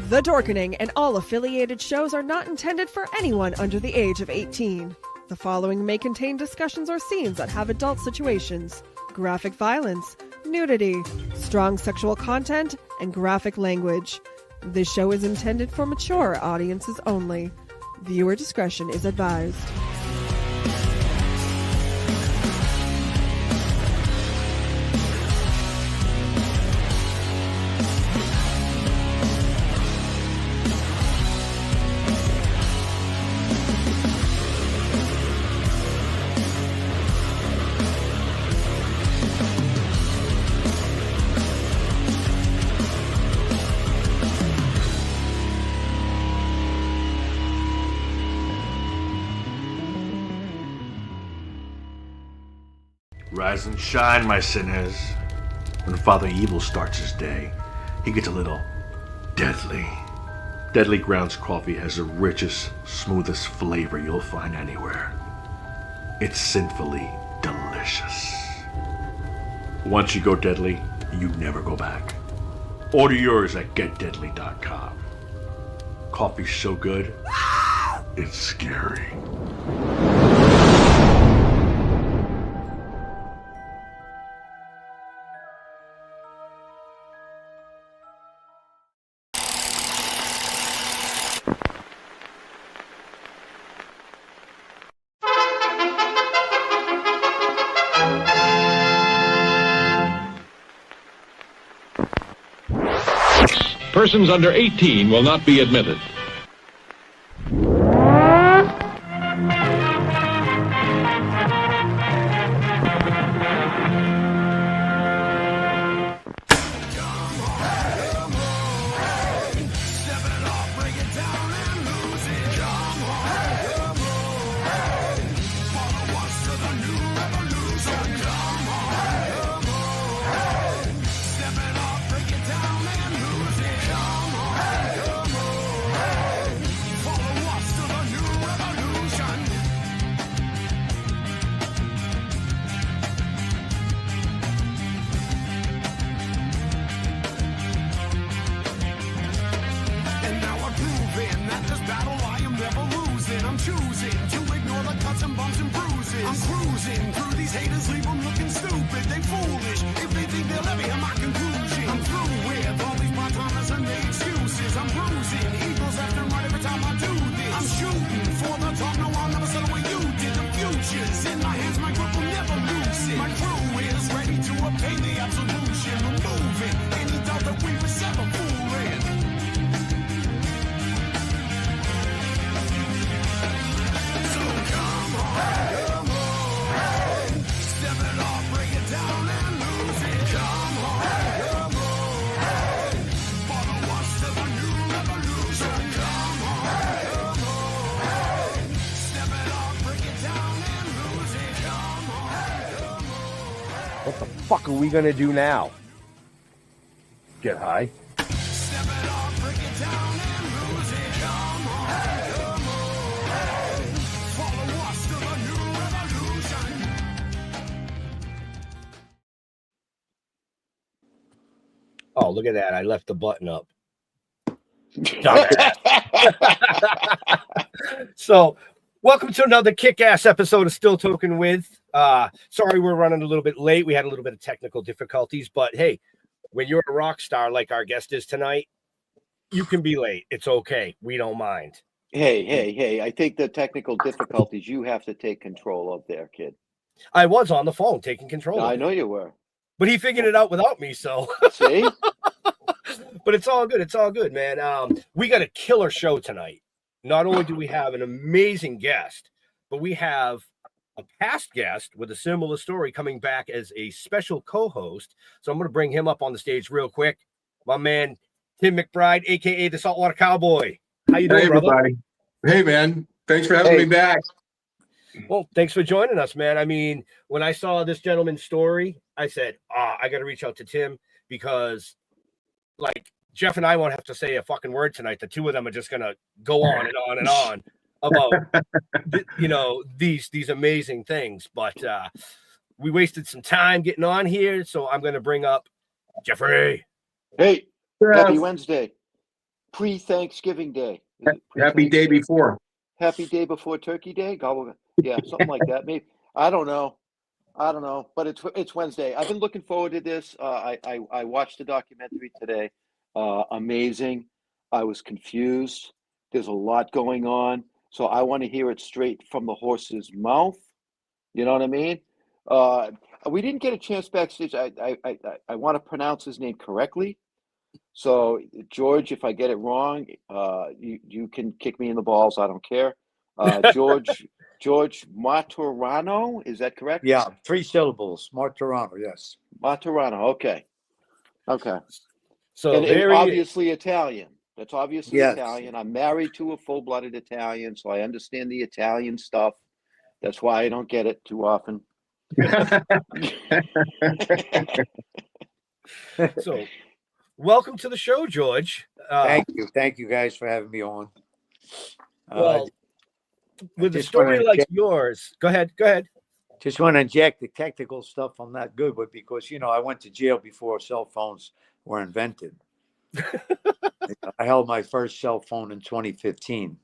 The Dorkening and all affiliated shows are not intended for anyone under the age of 18. The following may contain discussions or scenes that have adult situations, graphic violence, nudity, strong sexual content, and graphic language. This show is intended for mature audiences only. Viewer discretion is advised. Rise and shine, my sinners. When Father Evil starts his day, he gets a little deadly. Deadly Grounds coffee has the richest, smoothest flavor you'll find anywhere. It's sinfully delicious. Once you go deadly, you never go back. Order yours at getdeadly.com. Coffee's so good, it's scary. Persons under 18 will not be admitted. What the fuck are we gonna do now? Get high. Oh, look at that. I left the button up. So, welcome to another kick-ass episode of Still Toking With. Sorry we're running a little bit late. We had a little bit of technical difficulties, but hey, when you're a rock star like our guest is tonight, you can be late. It's okay. We don't mind. Hey. I think the technical difficulties you have to take control of there, kid. I was on the phone taking control. I know you were. But he figured it out without me, so. See? But it's all good. It's all good, man. We got a killer show tonight. Not only do we have an amazing guest, but we have a past guest with a similar story coming back as a special co-host. So I'm going to bring him up on the stage real quick. My man, Tim McBride, a.k.a. the Saltwater Cowboy. How you doing, hey, brother? Everybody. Hey, man. Thanks for having me back. Well, thanks for joining us, man. I mean, when I saw this gentleman's story, I said, I got to reach out to Tim because, like, Jeff and I won't have to say a fucking word tonight. The two of them are just going to go on and on and on about, these amazing things. But we wasted some time getting on here, so I'm going to bring up Jeffrey. Hey, happy Wednesday. Pre-Thanksgiving Day. Is it Happy day before. Happy day before Turkey Day? Yeah, something like that. Maybe. I don't know. But it's Wednesday. I've been looking forward to this. I watched the documentary today. Amazing. I was confused. There's a lot going on, so I want to hear it straight from the horse's mouth. You know what I mean? We didn't get a chance backstage. I want to pronounce his name correctly. So George, if I get it wrong, you can kick me in the balls. I don't care. George Martorano, is that correct? Yeah, 3 syllables. Martorano, yes. Martorano. Okay. So And very obviously Italian. That's obviously Yes. Italian. I'm married to a full-blooded Italian, so I understand the Italian stuff. That's why I don't get it too often. so. Welcome to the show, George. Thank you guys for having me on. Well, with a just story wanna like check- yours, go ahead. Just want to inject the technical stuff I'm not good with because I went to jail before cell phones were invented. I held my first cell phone in 2015.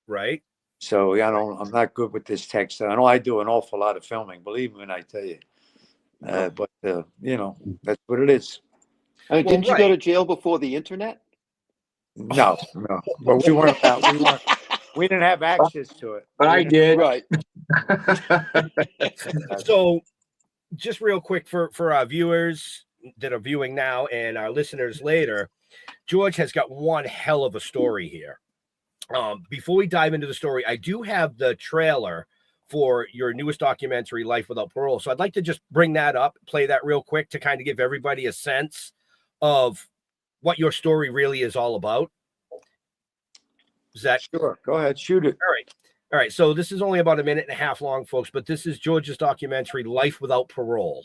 Right. So I'm not good with this tech stuff. I know I do an awful lot of filming, believe me when I tell you. But that's what it is. Didn't you go to jail before the internet? No. But we didn't have access to it. But I did. Right. So, just real quick for our viewers that are viewing now and our listeners later, George has got one hell of a story here. Before we dive into the story, I do have the trailer for your newest documentary, Life Without Parole. So I'd like to just bring that up, play that real quick to kind of give everybody a sense of what your story really is all about. Is that Sure? Go ahead, shoot it. all right? So this is only about a minute and a half long, folks, but this is George's documentary, Life Without Parole.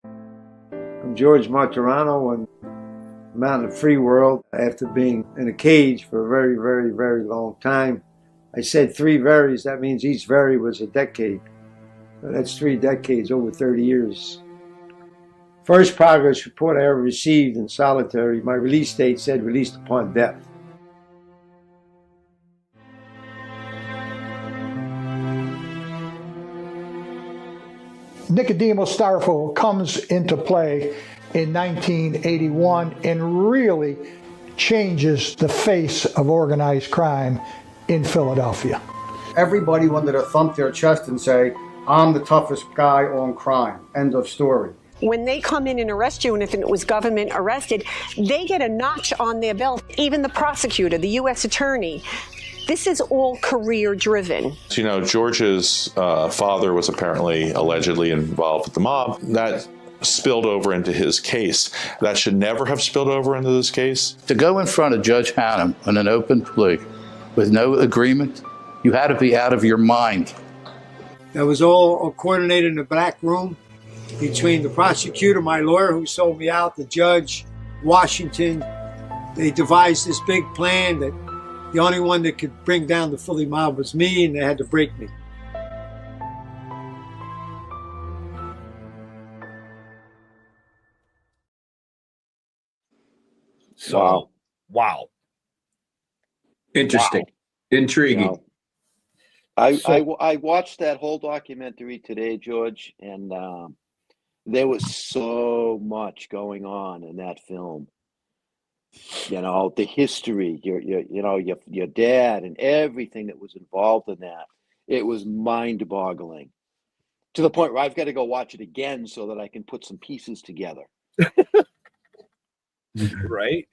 I'm George Martorano, and I'm out in the free world after being in a cage for a very, very, very long time. I said 3 verys. That means each very was a decade. So that's 3 decades, over 30 years. First progress report I ever received in solitary, my release date said released upon death. Nicodemo Styrofoam comes into play in 1981 and really changes the face of organized crime in Philadelphia. Everybody wanted to thump their chest and say, I'm the toughest guy on crime. End of story. When they come in and arrest you, and if it was government arrested, they get a notch on their belt. Even the prosecutor, the U.S. attorney. This is all career driven. George's father was apparently allegedly involved with the mob. That spilled over into his case. That should never have spilled over into this case. To go in front of Judge Hannum on an open plea with no agreement, you had to be out of your mind. That was all coordinated in the back room between the prosecutor, my lawyer who sold me out, the judge, Washington. They devised this big plan that the only one that could bring down the Philly mob was me, and they had to break me. So, wow. Interesting. Wow. Intriguing. Wow. I watched that whole documentary today, George, and there was so much going on in that film. The history, your dad, and everything that was involved in that. It was mind-boggling to the point where I've got to go watch it again so that I can put some pieces together. Right?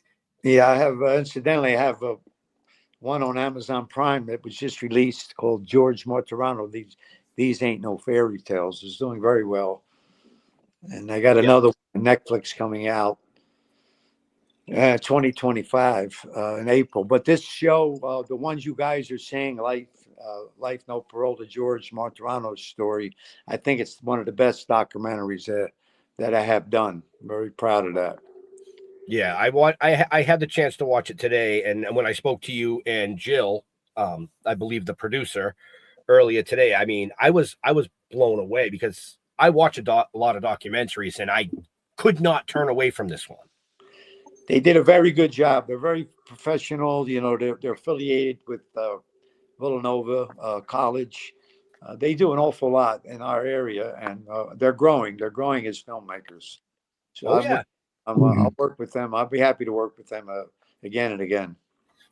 Yeah, I have. Incidentally, I have one on Amazon Prime that was just released called George Martorano. These ain't no fairy tales. It's doing very well, and I got another one on Netflix coming out 2025 in April. But this show, the ones you guys are saying, Life No Parole, the George Martorano story, I think it's one of the best documentaries that I have done. I'm very proud of that. Yeah, I had the chance to watch it today, and when I spoke to you and Jill, I believe the producer earlier today. I mean, I was blown away because I watch a lot of documentaries, and I could not turn away from this one. They did a very good job. They're very professional. You know, they're affiliated with Villanova College. They do an awful lot in our area, and they're growing. They're growing as filmmakers. So I'll work with them. I'll be happy to work with them again and again.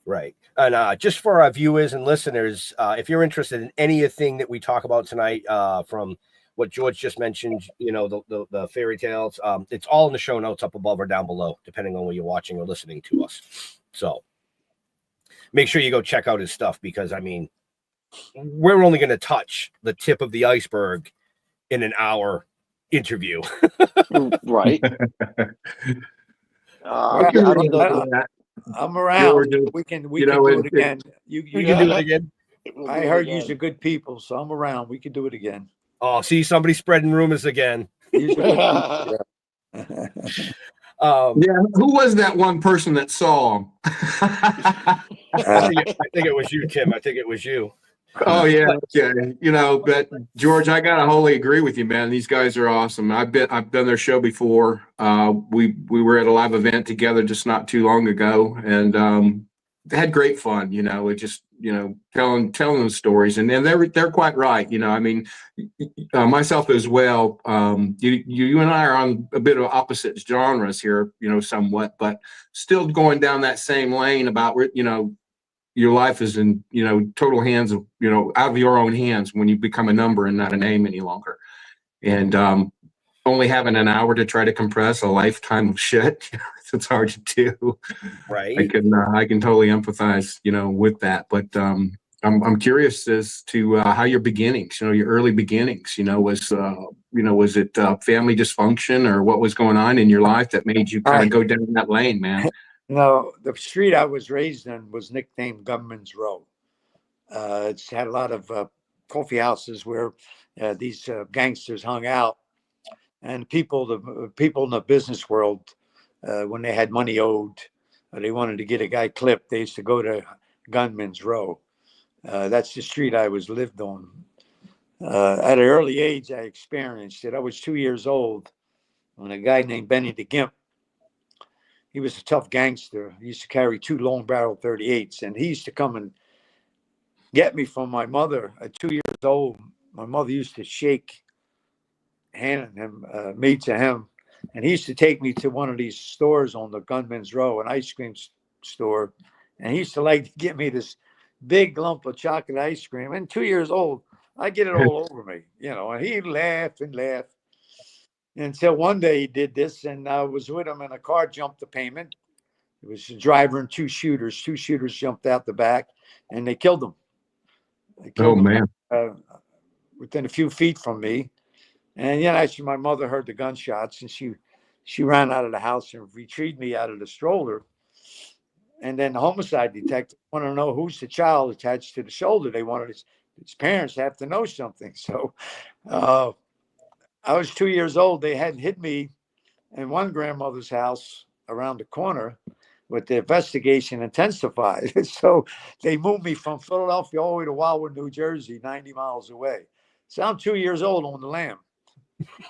Right. And just for our viewers and listeners, if you're interested in anything that we talk about tonight, from what George just mentioned, you know, the fairy tales, it's all in the show notes up above or down below, depending on where you're watching or listening to us. So make sure you go check out his stuff, because, I mean, we're only going to touch the tip of the iceberg in an hour interview. Right. I'm around. We can do it again. You can do it again. I heard you're good people, so I'm around. We can do it again. Oh, see, somebody spreading rumors again. Yeah, who was that one person that saw him? I think it was you, Tim. I think it was you. Oh yeah, okay. You know, but George, I gotta wholly agree with you, man. These guys are awesome. I've done their show before. We were at a live event together just not too long ago, and had great fun. You know, it just, you know, telling the stories, and they're quite right. You know, I mean, myself as well. You and I are on a bit of opposite genres here, you know, somewhat, but still going down that same lane about, you know, your life is in, you know, total hands of, you know, out of your own hands when you become a number and not a name any longer. And only having an hour to try to compress a lifetime of shit, it's hard to do. Right. I can totally empathize, you know, with that. But I'm curious as to how your beginnings, you know, your early beginnings, you know, was it family dysfunction, or what was going on in your life that made you kind of go down that lane, man? No, the street I was raised in was nicknamed Gunman's Row. It's had a lot of coffee houses where these gangsters hung out, and the people in the business world, when they had money owed, they wanted to get a guy clipped, they used to go to Gunman's Row. That's the street I was lived on. At an early age, I experienced it. I was 2 years old when a guy named Benny the Gimp, he was a tough gangster. He used to carry 2 long barrel 38s, and he used to come and get me from my mother at 2 years old. My mother used to shake me to him, and he used to take me to one of these stores on the Gunman's Row, an ice cream store, and he used to like to give me this big lump of chocolate ice cream. And 2 years old, I get it all over me, you know, and he laughed and laughed. Until one day he did this, and I was with him, and a car jumped the pavement. It was a driver and 2 shooters. 2 shooters jumped out the back, and they killed him. Man. Within a few feet from me. And yeah, actually, my mother heard the gunshots, and she ran out of the house and retrieved me out of the stroller. And then the homicide detective wanted to know who's the child attached to the shoulder. They wanted his parents have to know something. So I was 2 years old. They had hid me in one grandmother's house around the corner, but the investigation intensified. So they moved me from Philadelphia all the way to Wildwood, New Jersey, 90 miles away. So I'm 2 years old on the lam.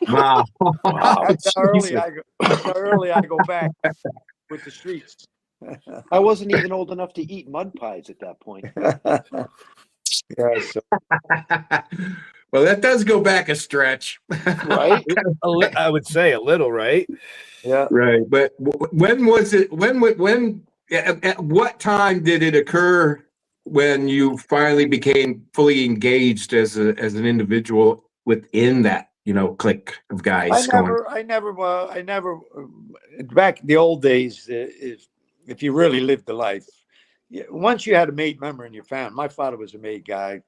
Wow. That's how early I go back with the streets. I wasn't even old enough to eat mud pies at that point. Yeah. So. Well, that does go back a stretch, right? I would say a little, right? Yeah, right. But when was it? At what time did it occur when you finally became fully engaged as an individual within that, you know, clique of guys? I never. Back in the old days, if you really lived the life, once you had a made member in your family. My father was a made guy.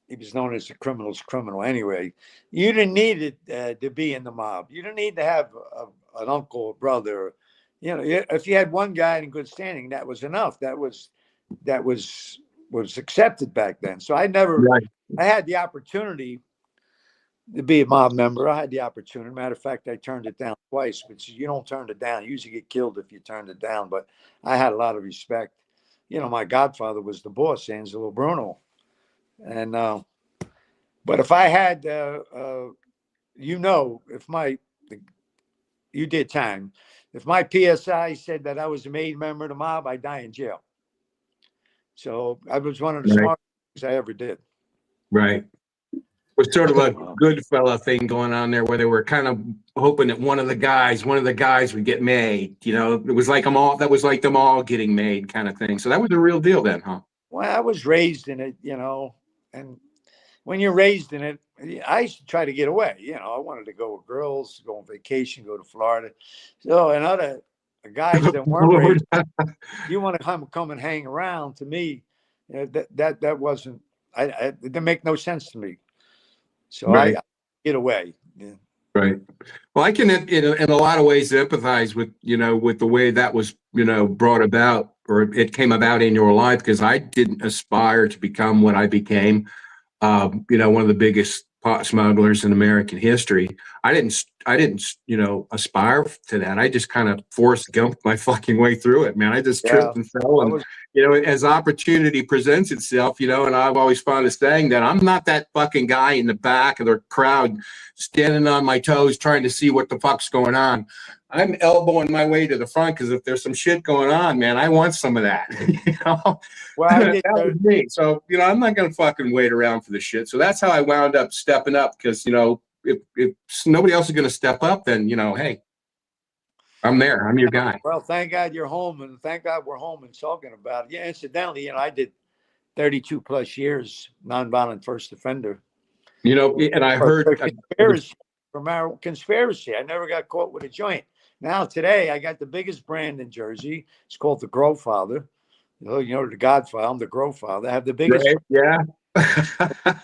He was known as the criminal's criminal. Anyway, you didn't need it to be in the mob. You didn't need to have an uncle or brother. You know, if you had one guy in good standing, that was enough. That was accepted back then. So I had the opportunity to be a mob member. I had the opportunity. Matter of fact, I turned it down twice, but you don't turn it down. You usually get killed if you turned it down. But I had a lot of respect. You know, my godfather was the boss, Angelo Bruno. And but if I had, if you did time, if my PSI said that I was a made member of the mob, I'd die in jail. So I was one of the smartest things I ever did. Right. It was sort of a good fella thing going on there, where they were kind of hoping that one of the guys would get made. You know, it was like them all getting made kind of thing. So that was the real deal then, huh? Well, I was raised in it, and when you're raised in it, I used to try to get away. I wanted to go with girls, go on vacation, go to Florida. So, and other guys that weren't raised, you want to come and hang around. To me, that wasn't. It didn't make no sense to me. So I get away. Yeah. Right. Well, I can, in a lot of ways, empathize with the way that was brought about, or it came about in your life, because I didn't aspire to become what I became. One of the biggest pot smugglers in American history. I didn't aspire to that. I just kind of forced my fucking way through it, man. I just tripped and fell. And, as opportunity presents itself, and I've always found a saying that I'm not that fucking guy in the back of the crowd standing on my toes trying to see what the fuck's going on. I'm elbowing my way to the front, because if there's some shit going on, man, I want some of that. Well, that was me. So, I'm not going to fucking wait around for the shit. So that's how I wound up stepping up, because, if nobody else is going to step up, then, hey, I'm there. I'm your guy. Well, thank God you're home, and thank God we're home and talking about it. Yeah, incidentally, I did 32 plus years nonviolent first offender. And I heard conspiracy. I never got caught with a joint. Now today, I got the biggest brand in Jersey. It's called the Grow Father. The Godfather. I'm the Grow Father. I have the biggest. Right, yeah. I'm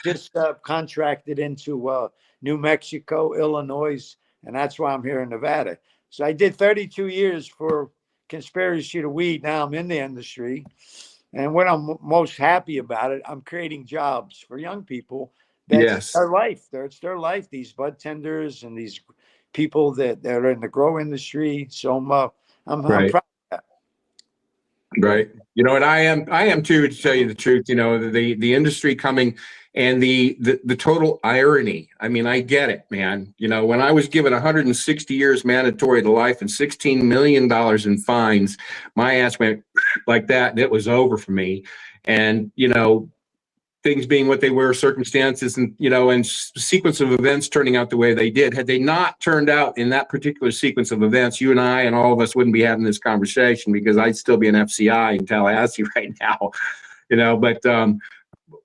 just contracted into New Mexico, Illinois, and that's why I'm here in Nevada. So I did 32 years for conspiracy to weed. Now I'm in the industry. And what I'm most happy about it, I'm creating jobs for young people. That's their life. It's their life, these bud tenders and these people that are in the grow industry. So I'm proud of that. Right. And I am too, to tell you the truth, the industry coming and the total irony. I mean, I get it, man. When I was given 160 years mandatory to life and $16 million in fines, my ass went like that, and it was over for me. And, things being what they were, circumstances and, and sequence of events turning out the way they did. Had they not turned out in that particular sequence of events, you and I and all of us wouldn't be having this conversation, because I'd still be an FCI in Tallahassee right now, but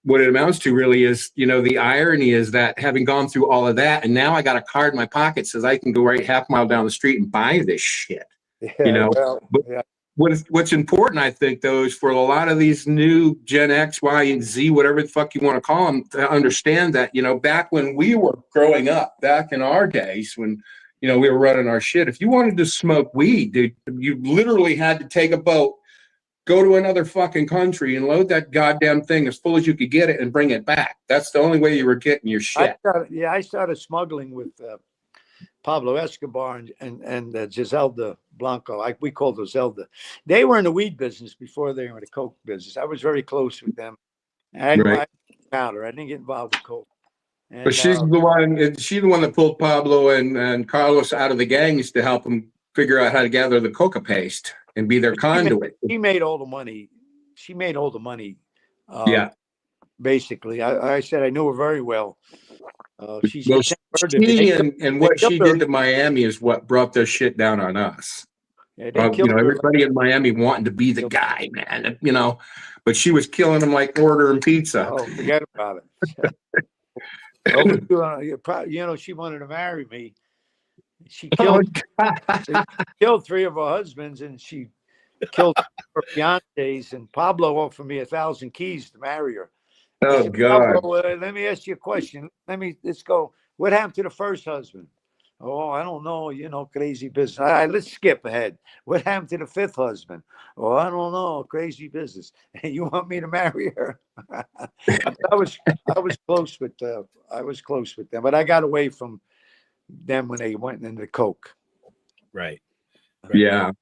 what it amounts to really is, the irony is that having gone through all of that, and now I got a card in my pocket says I can go right half a mile down the street and buy this shit, What's important, I think, though, is for a lot of these new Gen X, Y, and Z, whatever the fuck you want to call them, to understand that, back when we were growing up, back in our days when, we were running our shit, if you wanted to smoke weed, dude, you literally had to take a boat, go to another fucking country and load that goddamn thing as full as you could get it and bring it back. That's the only way you were getting your shit. I started smuggling with Pablo Escobar and Giselda Blanco. We called her Zelda. They were in the weed business before they were in the coke business. I was very close with them. I didn't get involved with coke. And, but she's the one that pulled Pablo and Carlos out of the gangs to help them figure out how to gather the coca paste and be their conduit. She made all the money. Basically, I said I knew her very well. What she did to Miami is what brought their shit down on us. Yeah, everybody in Miami wanting to be the guy, man. But she was killing them like ordering pizza. Oh, forget about it. She wanted to marry me. She killed 3 of her husbands, and she killed her fiancés. And Pablo offered me 1,000 keys to marry her. Oh, God. Pablo, let me ask you a question. Let's go. What happened to the first husband? Oh, I don't know. Crazy business. All right, let's skip ahead. What happened to the 5th husband? Oh, I don't know. Crazy business. You want me to marry her? I was close with them, but I got away from them when they went into coke. Right. Yeah.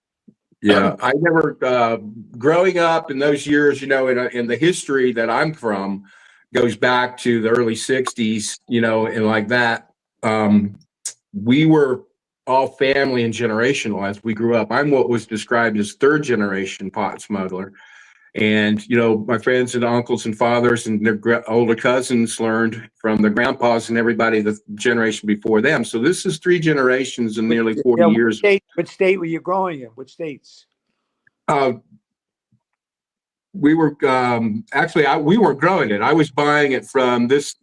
Yeah. I never, growing up in those years, in the history that I'm from, goes back to the early 60s, and like that. We were all family and generational as we grew up. I'm what was described as third generation pot smuggler. And, my friends and uncles and fathers and their older cousins learned from their grandpas and everybody the generation before them. So this is 3 generations in nearly 40 years. What state were you growing in? What states? We were we weren't growing it. I was buying it from this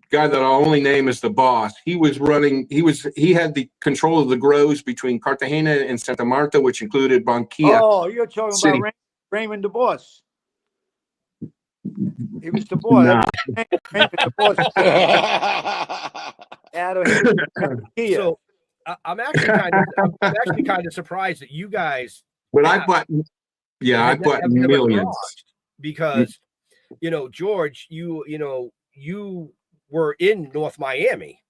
guy that I'll only name as the boss. He had the control of the grows between Cartagena and Santa Marta, which included Barranquilla. Oh, you're talking City. about Raymond DeBoss. He was the boss. Nah. Raymond DeBoss. So I'm actually kind of surprised that you guys. But I bought millions because George, you were in North Miami,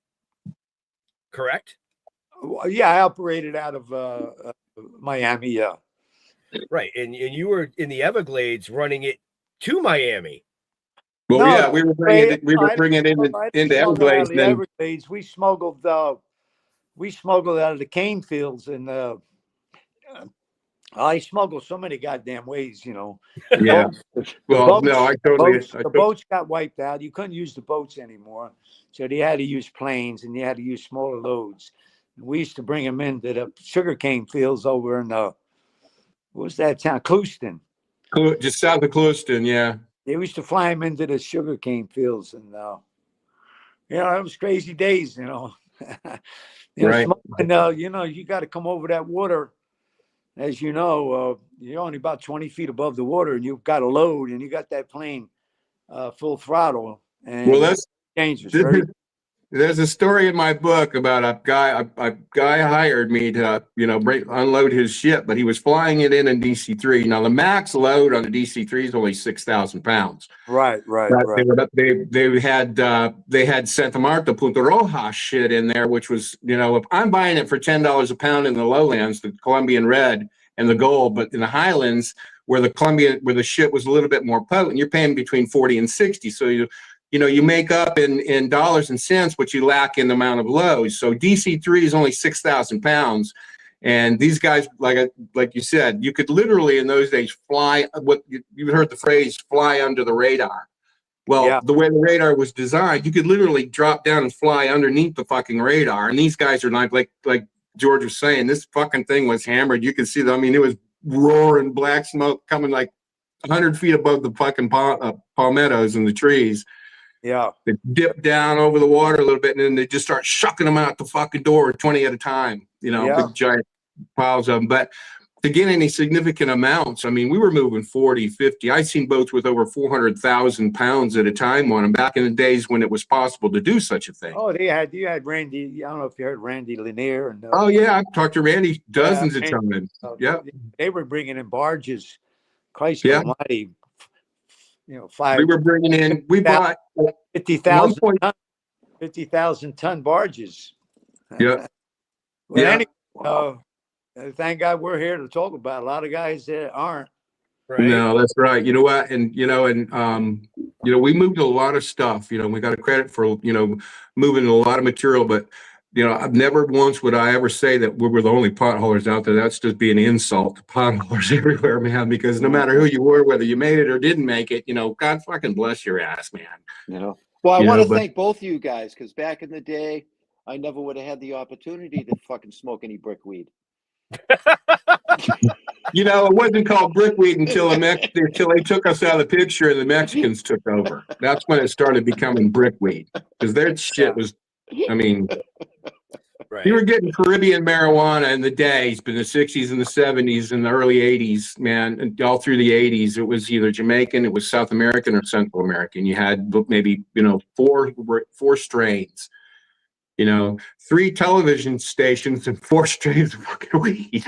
correct? Yeah, I operated out of Miami. Yeah, right, and you were in the Everglades running it to Miami. Well, we were bringing it into Everglades. Everglades, we smuggled out of the cane fields, and I smuggled so many goddamn ways, Yeah. The boats got wiped out. You couldn't use the boats anymore, so they had to use planes, and you had to use smaller loads. And we used to bring them into the sugarcane fields over in what was that town? Clewiston. Just south of Clewiston, yeah. They used to fly them into the sugarcane fields, and it was crazy days, Right. You got to come over that water. As you know, you're only about 20 feet above the water, and you've got a load, and you got that plane full throttle. And that's dangerous. There's a story in my book about a guy hired me to, unload his ship, but he was flying it in DC-3. Now the max load on the DC-3 is only 6,000 pounds. Right. They had Santa Marta, Punta Roja shit in there, which was, if I'm buying it for $10 a pound in the lowlands, the Colombian red and the gold, but in the highlands where the shit was a little bit more potent, you're paying between 40 and 60. So you make up in dollars and cents what you lack in the amount of loads. So DC-3 is only 6,000 pounds. And these guys, like you said, you could literally in those days fly, what you heard the phrase, fly under the radar. Well, The way the radar was designed, you could literally drop down and fly underneath the fucking radar. And these guys are like George was saying, this fucking thing was hammered. You could see it was roaring black smoke coming like 100 feet above the fucking palmettos and the trees. Yeah. They dip down over the water a little bit, and then they just start shucking them out the fucking door 20 at a time, big giant piles of them. But to get any significant amounts, we were moving 40, 50. I've seen boats with over 400,000 pounds at a time on them back in the days when it was possible to do such a thing. Oh, you had Randy. I don't know if you heard Randy Lanier. And, oh, yeah. I've talked to Randy dozens of times. They were bringing in barges. Christ almighty. 5. We were bringing in. We bought 50,000 ton barges. Yeah. Anyway, thank God we're here to talk about. A lot of guys that aren't. Right? No, that's right. You know what? And we moved a lot of stuff. We got a credit for moving a lot of material, but. I've never once would I ever say that we were the only potholers out there. That's just being an insult to potholers everywhere, man, because no matter who you were, whether you made it or didn't make it, God fucking bless your ass, man. Well, I want to thank both of you guys, because back in the day, I never would have had the opportunity to fucking smoke any brickweed. It wasn't called brickweed until they took us out of the picture and the Mexicans took over. That's when it started becoming brickweed, because their shit was, Right. You were getting Caribbean marijuana in the days, but in the 60s and the 70s and the early 80s, man, and all through the 80s, it was either Jamaican, it was South American, or Central American. You had maybe, 4 strains, 3 television stations and 4 strains of fucking weed.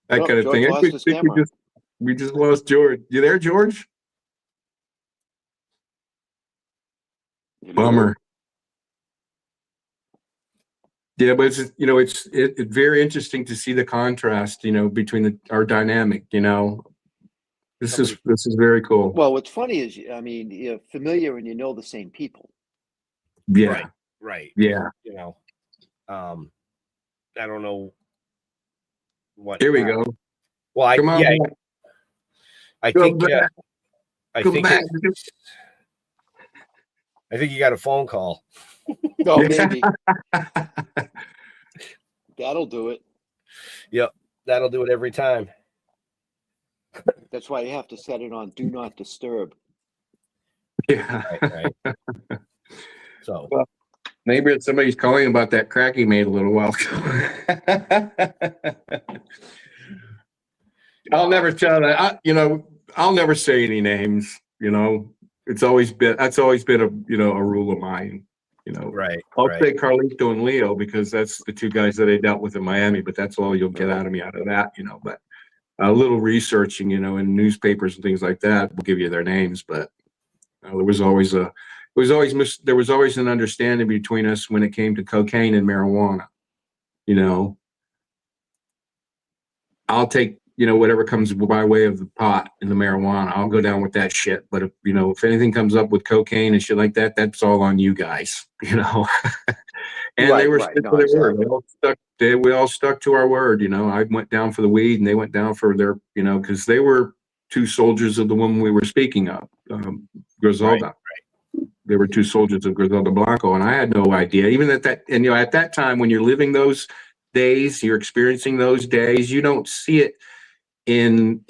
That kind of thing. We just lost George. You there, George? Bummer. Yeah, but it's very interesting to see the contrast, between our dynamic, This is very cool. Well, what's funny is, I mean, you're familiar and you know the same people. Yeah. Right. Yeah. You know, I don't know what. Here we go. Well, Come on. I Go think. back. I Go think. back. I think you got a phone call. Oh, maybe. That'll do it. Yep, that'll do it every time. That's why you have to set it on do not disturb. Yeah. Right. So well, maybe it's somebody's calling about that crack he made a little while ago. I'll never tell that. I'll never say any names. That's always been a rule of mine. Right. I'll say Carlito and Leo because that's the two guys that I dealt with in Miami, but that's all you'll get out of me out of that. But a little researching, in newspapers and things like that will give you their names. But there was always an understanding between us when it came to cocaine and marijuana. I'll take whatever comes by way of the pot and the marijuana. I'll go down with that shit. But if anything comes up with cocaine and shit like that, that's all on you guys. And they were stuck to their word. We all stuck to our word. I went down for the weed and they went down for their, because they were two soldiers of the woman we were speaking of, Griselda. Right. They were two soldiers of Griselda Blanco, and I had no idea. Even at that time, when you're living those days, you're experiencing those days, you don't see it in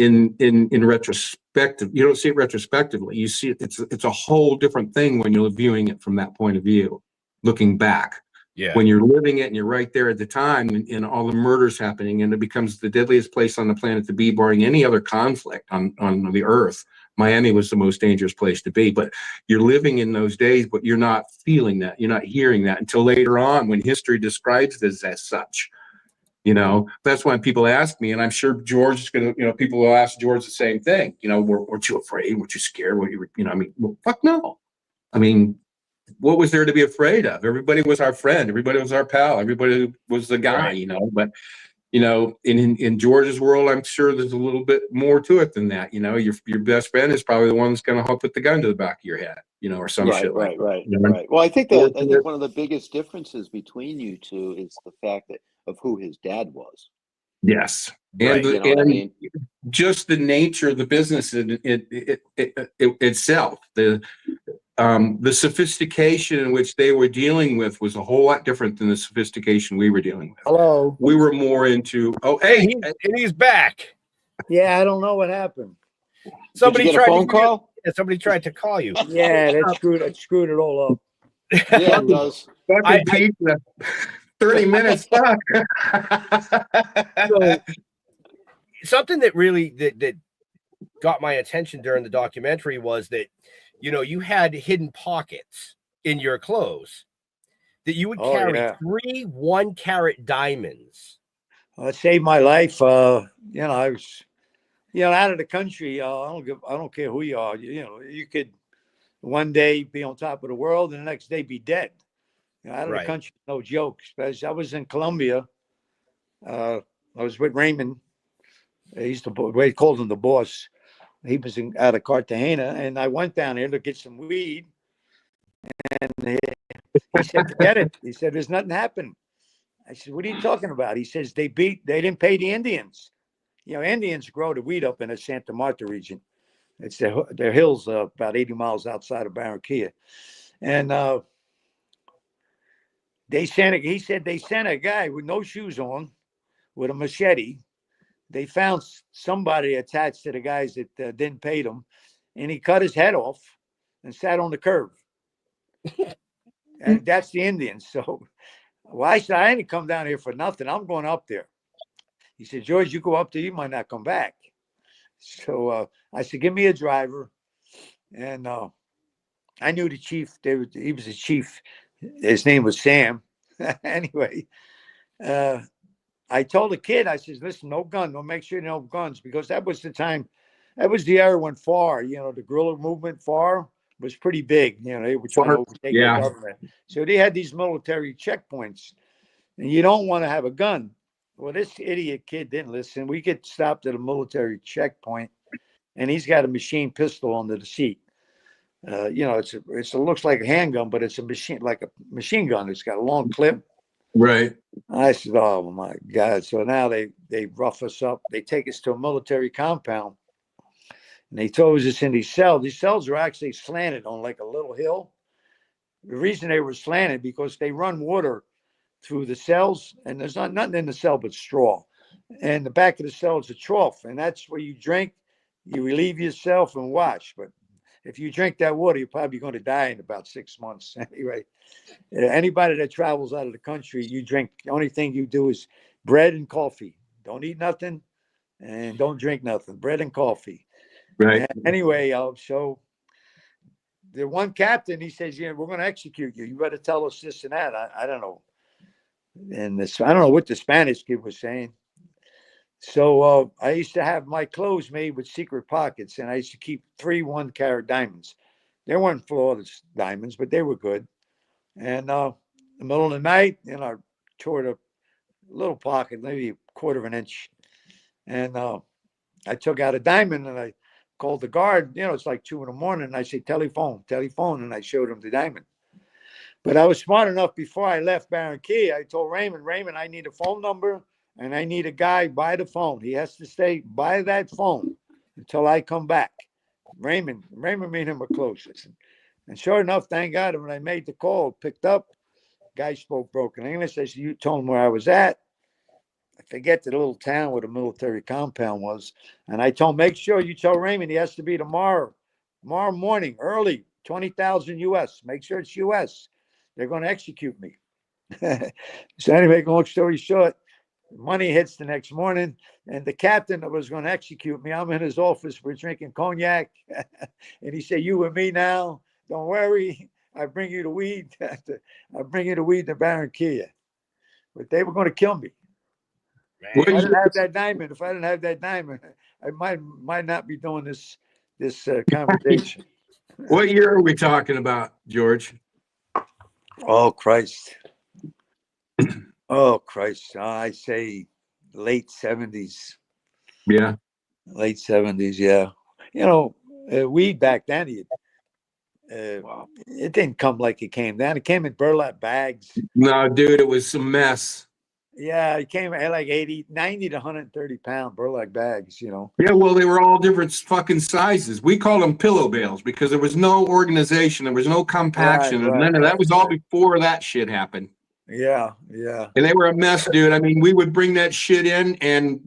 retrospective. You don't see it retrospectively. You see it. It's a whole different thing when you're viewing it from that point of view, looking back. Yeah. When you're living it and you're right there at the time and all the murders happening and it becomes the deadliest place on the planet to be, barring any other conflict on the earth. Miami was the most dangerous place to be, but you're living in those days, but you're not feeling that. You're not hearing that until later on when history describes this as such. That's why people ask me, and I'm sure George is going to, people will ask George the same thing. Weren't you afraid? Weren't you scared? Well, fuck no. What was there to be afraid of? Everybody was our friend. Everybody was our pal. Everybody was the guy, But, in George's world, I'm sure there's a little bit more to it than that. Your best friend is probably the one that's going to put the gun to the back of your head, or some shit like that. Right. Well, I think one of the biggest differences between you two is the fact of who his dad was. Yes. And just the nature of the business itself, the sophistication in which they were dealing with was a whole lot different than the sophistication we were dealing with. Hello. We were more into, and he's back. Yeah, I don't know what happened. Somebody tried a phone call? Somebody tried to call you. Yeah, that screwed it all up. Yeah, it does. Fucking pizza. 30 minutes stuck. So, something that really that got my attention during the documentary was that you had hidden pockets in your clothes that you would carry 3 1-carat diamonds. Well, it saved my life. I was out of the country. I don't care who you are. You could one day be on top of the world and the next day be dead. Out of the country, no joke. Especially, I was in Colombia. I was with Raymond. They called him the boss. He was out of Cartagena, and I went down there to get some weed. And he said, "Forget it." He said, "There's nothing happened." I said, "What are you talking about?" He says, "They didn't pay the Indians. Indians grow the weed up in the Santa Marta region. It's their hills about 80 miles outside of Barranquilla, and." He said they sent a guy with no shoes on with a machete. They found somebody attached to the guys that didn't pay them, and he cut his head off and sat on the curb. And that's the Indians. So I said, I didn't come down here for nothing. I'm going up there. He said, "George, you go up there, you might not come back." So I said, "Give me a driver." And I knew the chief. He was the chief. His name was Sam. Anyway, I told the kid, I says, "Listen, no gun. Don't make sure no guns," because that was the time. That was the era when FAR, the guerrilla movement, FAR was pretty big. They were trying to overtake the government. So they had these military checkpoints, and you don't want to have a gun. Well, this idiot kid didn't listen. We get stopped at a military checkpoint, and he's got a machine pistol under the seat. It looks like a handgun, but it's a machine, like a machine gun. It's got a long clip. Right. I said, "Oh my God!" So now they rough us up. They take us to a military compound, and they throw us in these cells. These cells are actually slanted on like a little hill. The reason they were slanted because they run water through the cells, and there's nothing in the cell but straw. And the back of the cell is a trough, and that's where you drink, you relieve yourself, and wash. But if you drink that water, you're probably going to die in about 6 months. Anyway, anybody that travels out of the country, you drink. The only thing you do is bread and coffee. Don't eat nothing, and don't drink nothing. Bread and coffee. Right. And anyway, so the one captain, he says, "Yeah, we're going to execute you. You better tell us this and that." I don't know. And I don't know what the Spanish kid was saying. So I used to have my clothes made with secret pockets, and I used to keep 3 1-carat diamonds. They weren't flawless diamonds, but they were good. And in the middle of the night, I tore a little pocket, maybe a quarter of an inch. And I took out a diamond, and I called the guard. It's like 2 a.m. And I said, telephone. And I showed him the diamond. But I was smart enough before I left Berne Hannum. I told Raymond, I need a phone number, and I need a guy by the phone. He has to stay by that phone until I come back. Raymond, me and him were close. And sure enough, thank God, when I made the call, picked up, guy spoke broken English. I said, you told him where I was at. I forget the little town where the military compound was. And I told him, make sure you tell Raymond he has to be tomorrow morning, early, 20,000 US. Make sure it's US. They're going to execute me. So anyway, long story short, money hits the next morning, and the captain that was going to execute me, I'm in his office, we're drinking cognac, and he said, "You with me now? Don't worry. I bring you the weed. I bring you the weed to Berne Hannum." But they were going to kill me. If I didn't have that diamond, I might not be doing this conversation. What year are we talking about, George? Oh, Christ. Oh, Christ. I say late 70s. Yeah. Late 70s, yeah. Weed back then, it didn't come like it came then. It came in burlap bags. No, dude, it was some mess. Yeah, it came at like 90 to 130 pound burlap bags, Yeah, well, they were all different fucking sizes. We called them pillow bales because there was no organization. There was no compaction. That was all before that shit happened. Yeah. And they were a mess, dude. I mean, we would bring that shit in, and,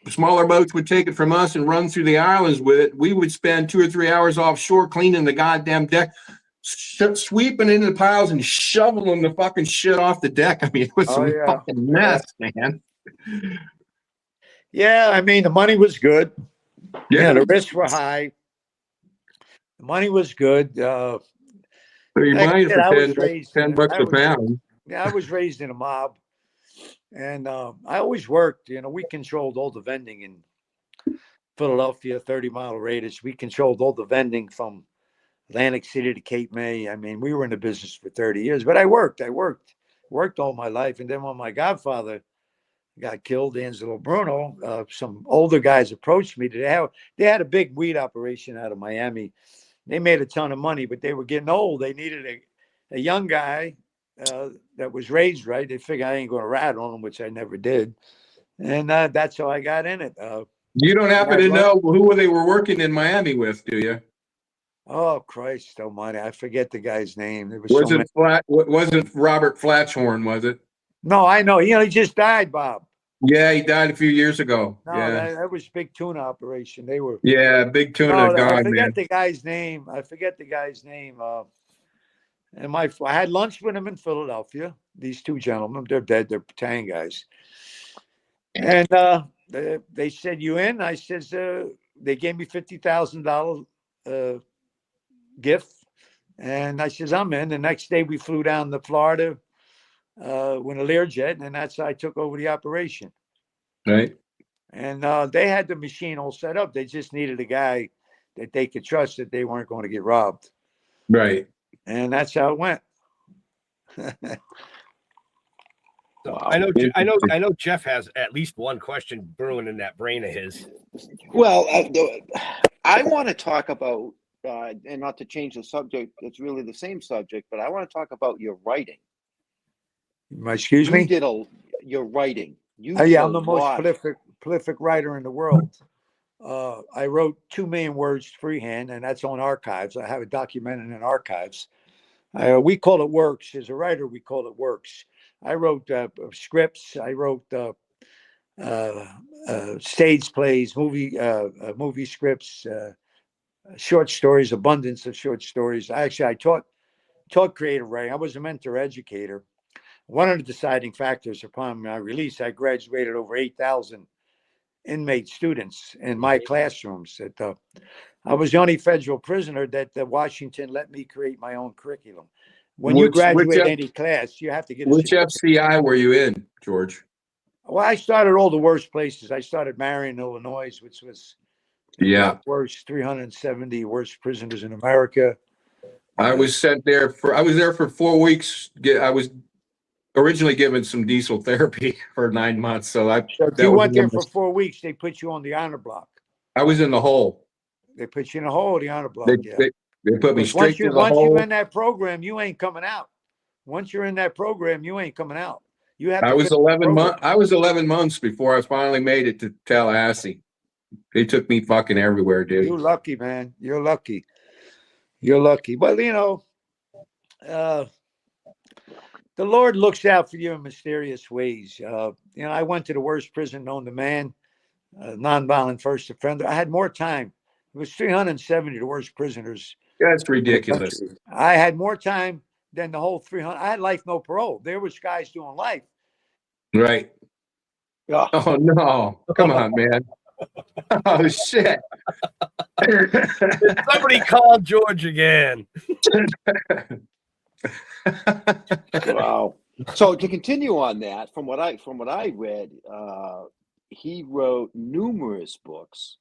smaller boats would take it from us and run through the islands with it. We would spend 2 or 3 hours offshore cleaning the goddamn deck, sweeping into the piles and shoveling the fucking shit off the deck. I mean, it was some fucking mess, man. Yeah, I mean, the money was good. Yeah, the risks were high. The money was good. So you're buying for $10 a pound. Yeah, I was raised in a mob. And I always worked, we controlled all the vending in Philadelphia, 30-mile radius. We controlled all the vending from Atlantic City to Cape May. I mean, we were in the business for 30 years, but I worked all my life. And then when my godfather got killed, Angelo Bruno, some older guys approached me. They had a big weed operation out of Miami. They made a ton of money, but they were getting old. They needed a young guy that was raised right. They figured I ain't going to rat on them, which I never did. And that's how I got in it. You don't happen to know who they were working in Miami with, do you? Oh, Christ almighty. I forget the guy's name. Wasn't Robert Flatshorn, was it? No, I know. He just died, Bob. Yeah, he died a few years ago. No, yeah. that was big tuna operation. They were. Yeah, big tuna gone, I forget the guy's name. And I had lunch with him in Philadelphia. These two gentlemen, they're dead. They're Tang guys. And they said, "You in?" I says, they gave me $50,000 gift. And I says, "I'm in." The next day we flew down to Florida with a Learjet, and that's how I took over the operation. Right. And they had the machine all set up. They just needed a guy that they could trust that they weren't going to get robbed. Right. And that's how it went. So I know Jeff has at least one question brewing in that brain of his. Well, I want to talk about, and not to change the subject, it's really the same subject, but I want to talk about your writing. Excuse me? Your writing. I'm the most prolific writer in the world. I wrote 2 million words freehand, and that's on archives. I have it documented in archives. We call it works. As a writer, we call it works. I wrote scripts. I wrote stage plays, movie scripts, short stories, abundance of short stories. I taught creative writing. I was a mentor educator. One of the deciding factors upon my release, I graduated over 8,000 inmate students in my classrooms. I was the only federal prisoner that Washington let me create my own curriculum. When you graduate any class, you have to get which FCI were you in, George? Well, I started all the worst places. I started Marion, Illinois, which was the worst, 370 worst prisoners in America. I was sent there I was there for 4 weeks. I was originally given some diesel therapy for 9 months. So if you went there for 4 weeks, they put you on the honor block. I was in the hole. They put you in a hole, the honor block. They put me straight in the hole. Once you're in that program, you ain't coming out. Once you're in that program, you ain't coming out. You have. I was 11 months before I finally made it to Tallahassee. They took me fucking everywhere, dude. You're lucky, man. You're lucky. You're lucky. But the Lord looks out for you in mysterious ways. I went to the worst prison known to man, nonviolent first offender. I had more time. It was 370 the worst prisoners. That's ridiculous. I had more time than the whole 300. I had life, no parole. There was guys doing life. Right. Oh, no. Come on, man. Oh, shit. Somebody called George again. Wow. So to continue on that, from what I read, he wrote numerous books.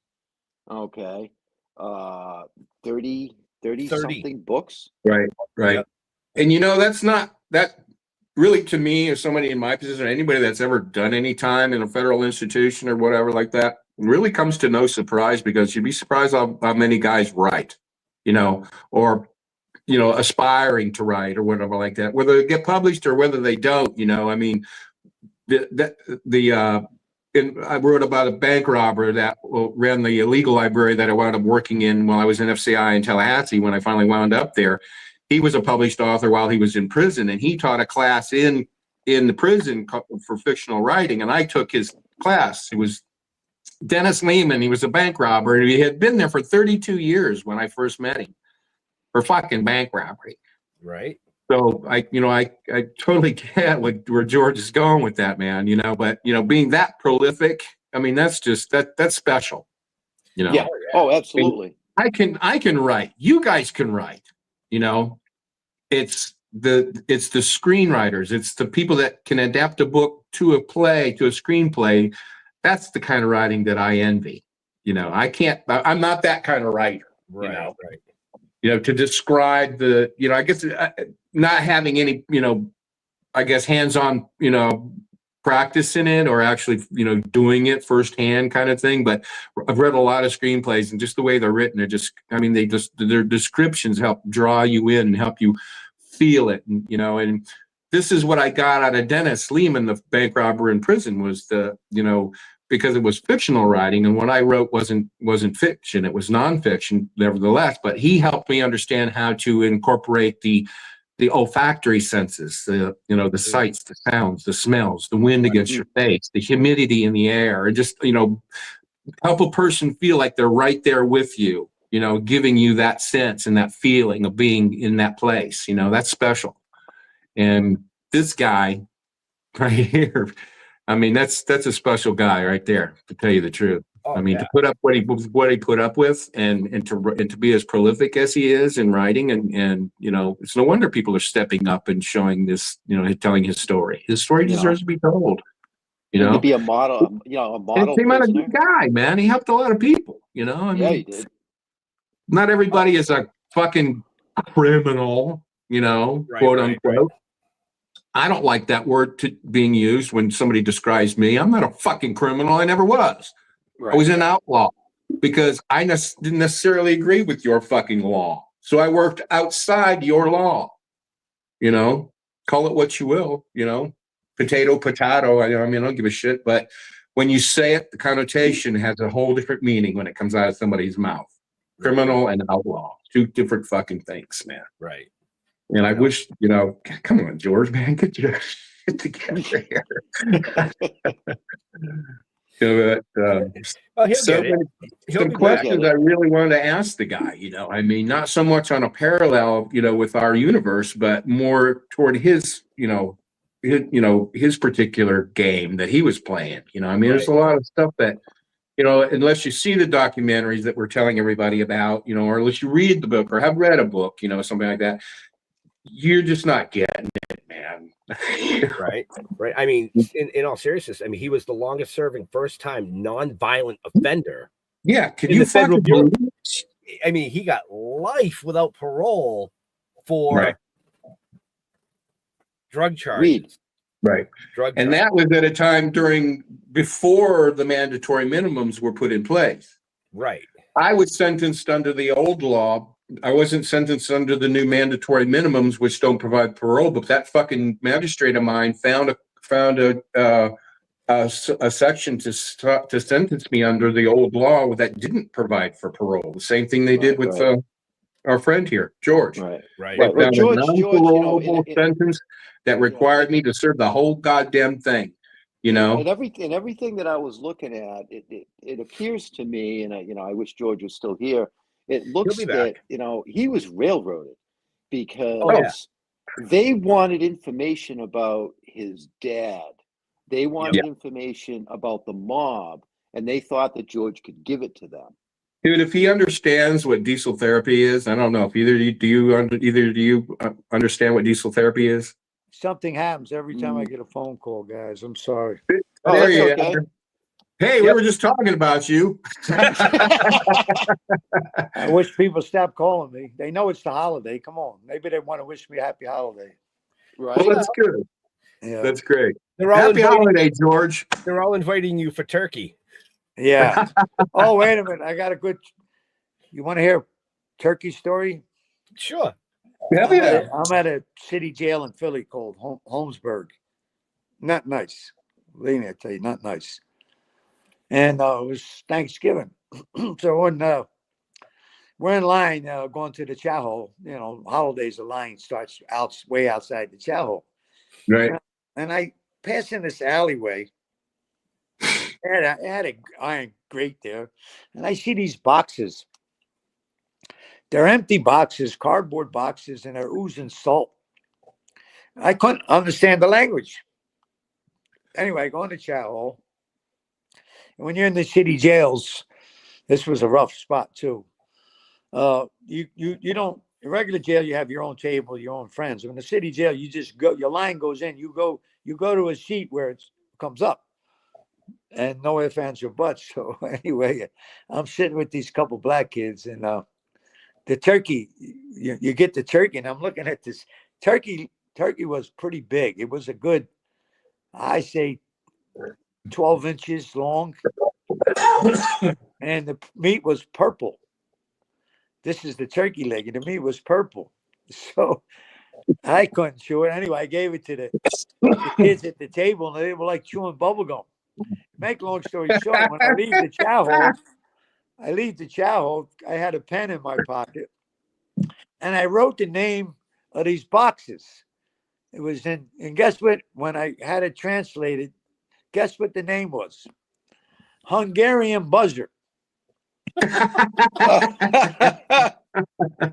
Okay. 30 something books. Right. Yep. And that's not that really, to me, or somebody in my position, or anybody that's ever done any time in a federal institution or whatever like that, really comes to no surprise, because you'd be surprised how many guys write, or aspiring to write or whatever like that, whether they get published or whether they don't. I mean, I wrote about a bank robber that ran the illegal library that I wound up working in while I was in FCI in Tallahassee. When I finally wound up there, he was a published author while he was in prison, and he taught a class in the prison for fictional writing, and I took his class. It was Dennis Lehman. He was a bank robber, and he had been there for 32 years when I first met him for fucking bank robbery. Right. So I totally get where George is going with that, man. But being that prolific, I mean, that's special. Yeah. Oh, absolutely. I can write. You guys can write. It's the screenwriters. It's the people that can adapt a book to a play, to a screenplay. That's the kind of writing that I envy. I'm not that kind of writer. Right. Right. To describe I guess not having any, I guess hands-on, practice in it, or actually, doing it firsthand kind of thing. But I've read a lot of screenplays, and just the way they're written, their descriptions help draw you in and help you feel it. And, and this is what I got out of Dennis Lehman, the bank robber in prison, was because it was fictional writing, and what I wrote wasn't fiction. It was nonfiction, nevertheless. But he helped me understand how to incorporate the olfactory senses, the sights, the sounds, the smells, the wind against your face, the humidity in the air, and just help a person feel like they're right there with you. Giving you that sense and that feeling of being in that place. That's special. And this guy right here, I mean, that's a special guy right there, to tell you the truth. Oh, I mean, to put up what he put up with, and to be as prolific as he is in writing, and it's no wonder people are stepping up and showing this, telling his story. His story deserves to be told. To be a model, a model. He came out a good guy, man. He helped a lot of people. I mean, yeah, he did. Not everybody is a fucking criminal, quote unquote. I don't like that word being used when somebody describes me. I'm not a fucking criminal. I never was. I was an outlaw because I didn't necessarily agree with your fucking law. So I worked outside your law. You know, call it what you will, you know, potato. I mean, I don't give a shit. But when you say it, the connotation has a whole different meaning when it comes out of somebody's mouth. Criminal and outlaw, two different fucking things, man. Right. And I wish, you know, come on, George, man, get your shit together here. You know, some questions I really wanted to ask the guy, you know, I mean, not so much on a parallel, you know, with our universe, but more toward his, his particular game that he was playing. You know, I mean, there's a lot of stuff that, you know, unless you see the documentaries that we're telling everybody about, you know, or unless you read the book or have read a book, you know, something like that, you're just not getting it, man. Right. I mean, in all seriousness, I mean, he was the longest serving first time non-violent offender. Yeah. Can you fucking believe it? I mean, he got life without parole for drug charges. Right. And that was at a time before the mandatory minimums were put in place. Right. I was sentenced under the old law. I wasn't sentenced under the new mandatory minimums, which don't provide parole. But that fucking magistrate of mine found a section to sentence me under the old law that didn't provide for parole. The same thing they did with our friend here, George. Right. They found a non-parolable sentence that required me to serve the whole goddamn thing. You know, and everything that I was looking at, it appears to me, and I wish George was still here. It looks that he was railroaded because they wanted information about his dad. They wanted information about the mob, and they thought that George could give it to them. Dude, if he understands what diesel therapy is, I don't know if either do you understand what diesel therapy is. Something happens every time I get a phone call, guys. I'm sorry. There you are. Hey, we were just talking about you. I wish people stop calling me. They know it's the holiday. Come on. Maybe they want to wish me a happy holiday. Right. Well, that's good. Yeah. That's great. Happy holiday, George. They're all inviting you for turkey. Yeah. Oh, wait a minute. I got a good. You want to hear a turkey story? Sure. I'm at a city jail in Philly called Holmesburg. Not nice. Believe me, I tell you, not nice. And it was Thanksgiving. So when we're in line going to the chow hall, you know, holidays, the line starts way outside the chow hall. Right. And I pass in this alleyway. I had an iron grate there. And I see these boxes. They're empty boxes, cardboard boxes, and they're oozing salt. I couldn't understand the language. Anyway, I go in the chow hall. And when you're in the city jails, this was a rough spot too. You don't, in regular jail, you have your own table, your own friends. In the city jail, you just go, your line goes in, you go to a seat where it comes up. And no ifs, ands, or buts. So anyway, I'm sitting with these couple black kids, and the turkey, you get the turkey, and I'm looking at this turkey. Turkey was pretty big. It was a good, I say, 12 inches long, and the meat was purple. This is the turkey leg, and the meat was purple. So I couldn't chew it. Anyway, I gave it to the kids at the table, and they were like chewing bubble gum. Make long story short, when I leave the chow hall, I had a pen in my pocket, and I wrote the name of these boxes. It was and guess what? When I had it translated, guess what the name was? Hungarian Buzzer.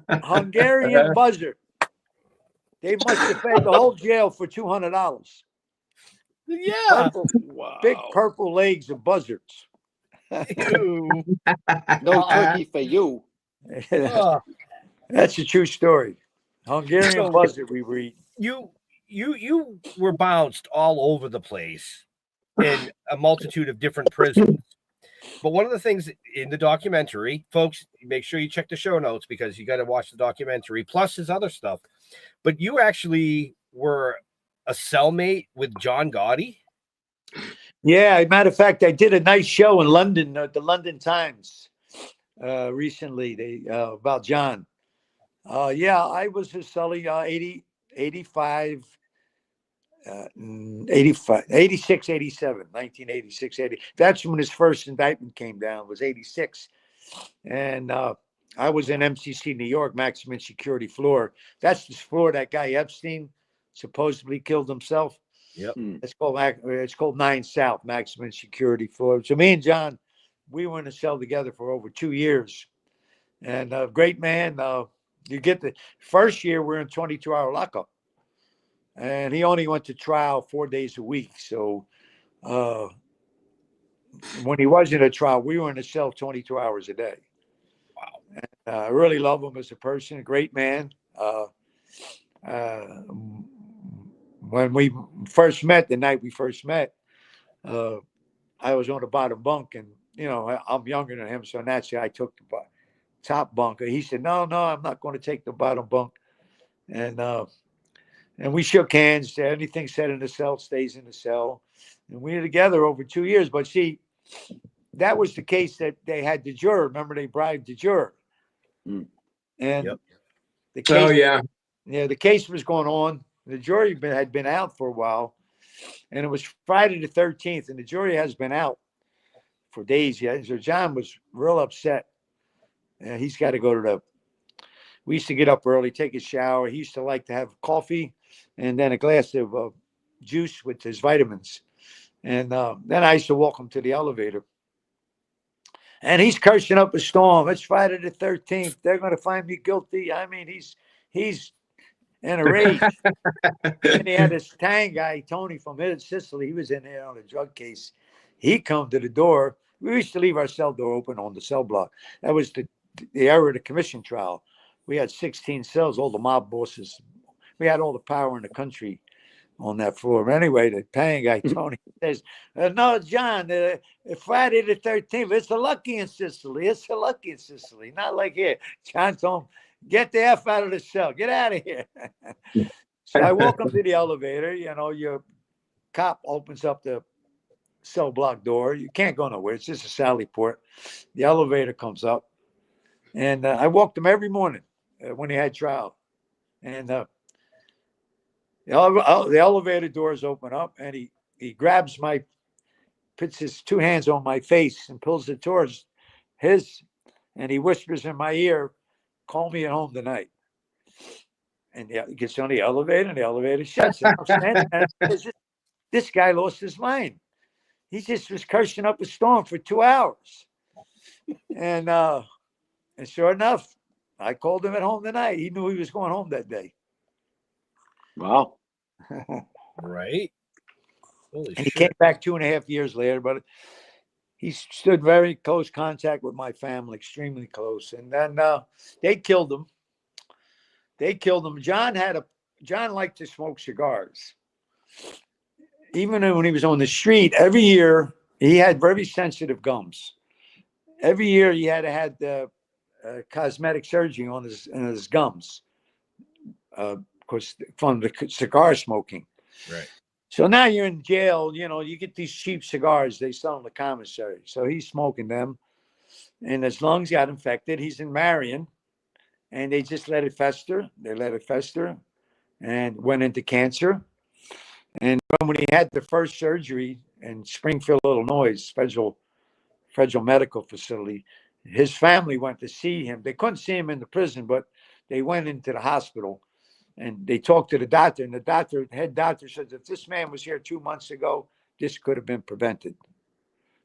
Hungarian Buzzer. They must have paid the whole jail for $200. Yeah. Big purple legs of buzzards. No turkey for you. That's a true story. Hungarian buzzard we read. You were bounced all over the place in a multitude of different prisons. But one of the things in the documentary, folks, make sure you check the show notes because you got to watch the documentary plus his other stuff. But you actually were a cellmate with John Gotti? Yeah, matter of fact, I did a nice show in London, the London Times, recently. About John. Yeah, I was his cellie, 85, 85, 86, 87, 1986, 80. That's when his first indictment came down, was 86. And I was in MCC, New York, maximum security floor. That's the floor that guy Epstein supposedly killed himself. Yep. It's called 9 South, maximum security floor. So me and John, we were in a cell together for over 2 years. And great man. You get the first year we're in 22-hour lockup. And he only went to trial 4 days a week. So when he was in a trial, we were in a cell 22 hours a day. Wow. And, I really love him as a person, a great man. When we first met, the night we first met, I was on the bottom bunk, and I'm younger than him, so naturally I took the top bunk. He said, "No, I'm not going to take the bottom bunk," and we shook hands. Anything said in the cell stays in the cell, and we were together over 2 years. But see, that was the case that they had the juror. Remember, they bribed the juror, and the case. The case was going on. The jury had been out for a while, and it was Friday the 13th, and the jury has been out for days yet. So John was real upset. He's got to go to we used to get up early, take a shower. He used to like to have coffee and then a glass of juice with his vitamins. And then I used to walk him to the elevator. And he's cursing up a storm. It's Friday the 13th. They're going to find me guilty. I mean, he's in a rage. And he had this Tang guy, Tony from Sicily. He was in there on a drug case. He come to the door. We used to leave our cell door open on the cell block. That was the era of the commission trial. We had 16 cells, all the mob bosses. We had all the power in the country on that floor. But anyway, the Tang guy, Tony, says, "No, John, Friday the 13th, it's a lucky in Sicily. It's a lucky in Sicily. Not like here." John told him, "Get the F out of the cell. Get out of here." So I walk him to the elevator. Your cop opens up the cell block door. You can't go nowhere. It's just a Sally port. The elevator comes up. And I walked him every morning when he had trial. And the elevator doors open up, and he grabs puts his 2 hands on my face and pulls it towards his, and he whispers in my ear, "Call me at home tonight." And he gets on the elevator, and the elevator shuts. And I'm standing there, because this guy lost his mind. He just was cursing up a storm for 2 hours. And sure enough, I called him at home tonight. He knew he was going home that day. Wow. Right. Holy and shit. he came back 2.5 years later, but he stood very close contact with my family, extremely close. And then they killed him. John liked to smoke cigars. Even when he was on the street, every year he had very sensitive gums. Every year he had to have the cosmetic surgery on his gums, of course, from the cigar smoking. Right. So now you're in jail. You get these cheap cigars. They sell in the commissary. So he's smoking them, and his lungs got infected. He's in Marion, and they just let it fester. They let it fester, and went into cancer. And when he had the first surgery in Springfield, Illinois, federal medical facility, his family went to see him. They couldn't see him in the prison, but they went into the hospital and they talked to the doctor. And the head doctor says, if this man was here 2 months ago, this could have been prevented.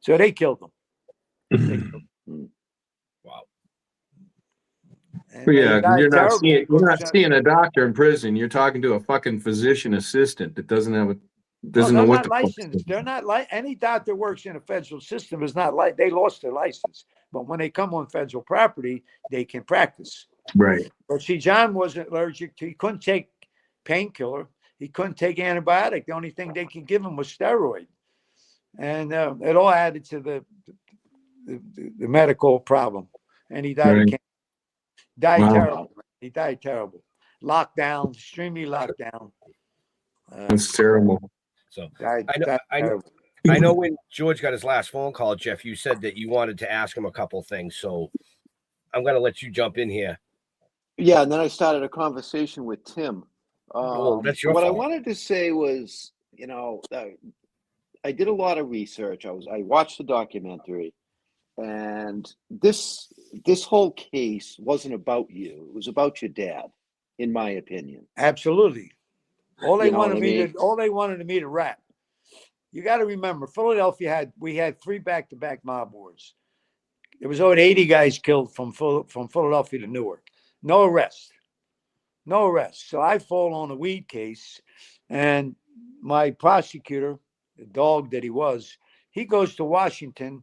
So they killed him. Wow. Well, yeah, you're not seeing a doctor in prison. You're talking to a fucking physician assistant that doesn't know what the licensed. They're not like any doctor works in a federal system is not like they lost their license. But when they come on federal property, they can practice. Right. But see, John wasn't allergic to. He couldn't take painkiller. He couldn't take antibiotic. The only thing they could give him was steroid, and it all added to the medical problem. And he died. Right. Died terrible. He died terrible. Lockdown, extremely locked down. That's terrible. So That- I know when George got his last phone call, Jeff, you said that you wanted to ask him a couple things. So I'm going to let you jump in here. Yeah, and then I started a conversation with Tim. Well, that's your what I fault. wanted to say was, I did a lot of research. I watched the documentary, and this whole case wasn't about you. It was about your dad, in my opinion. Absolutely. All they You know wanted what I me mean? to all they wanted me to rap. You got to remember, Philadelphia we had 3 back-to-back mob wars. There was over 80 guys killed from Philadelphia to Newark. No arrest. So I fall on a weed case, and my prosecutor, the dog that he was, he goes to Washington,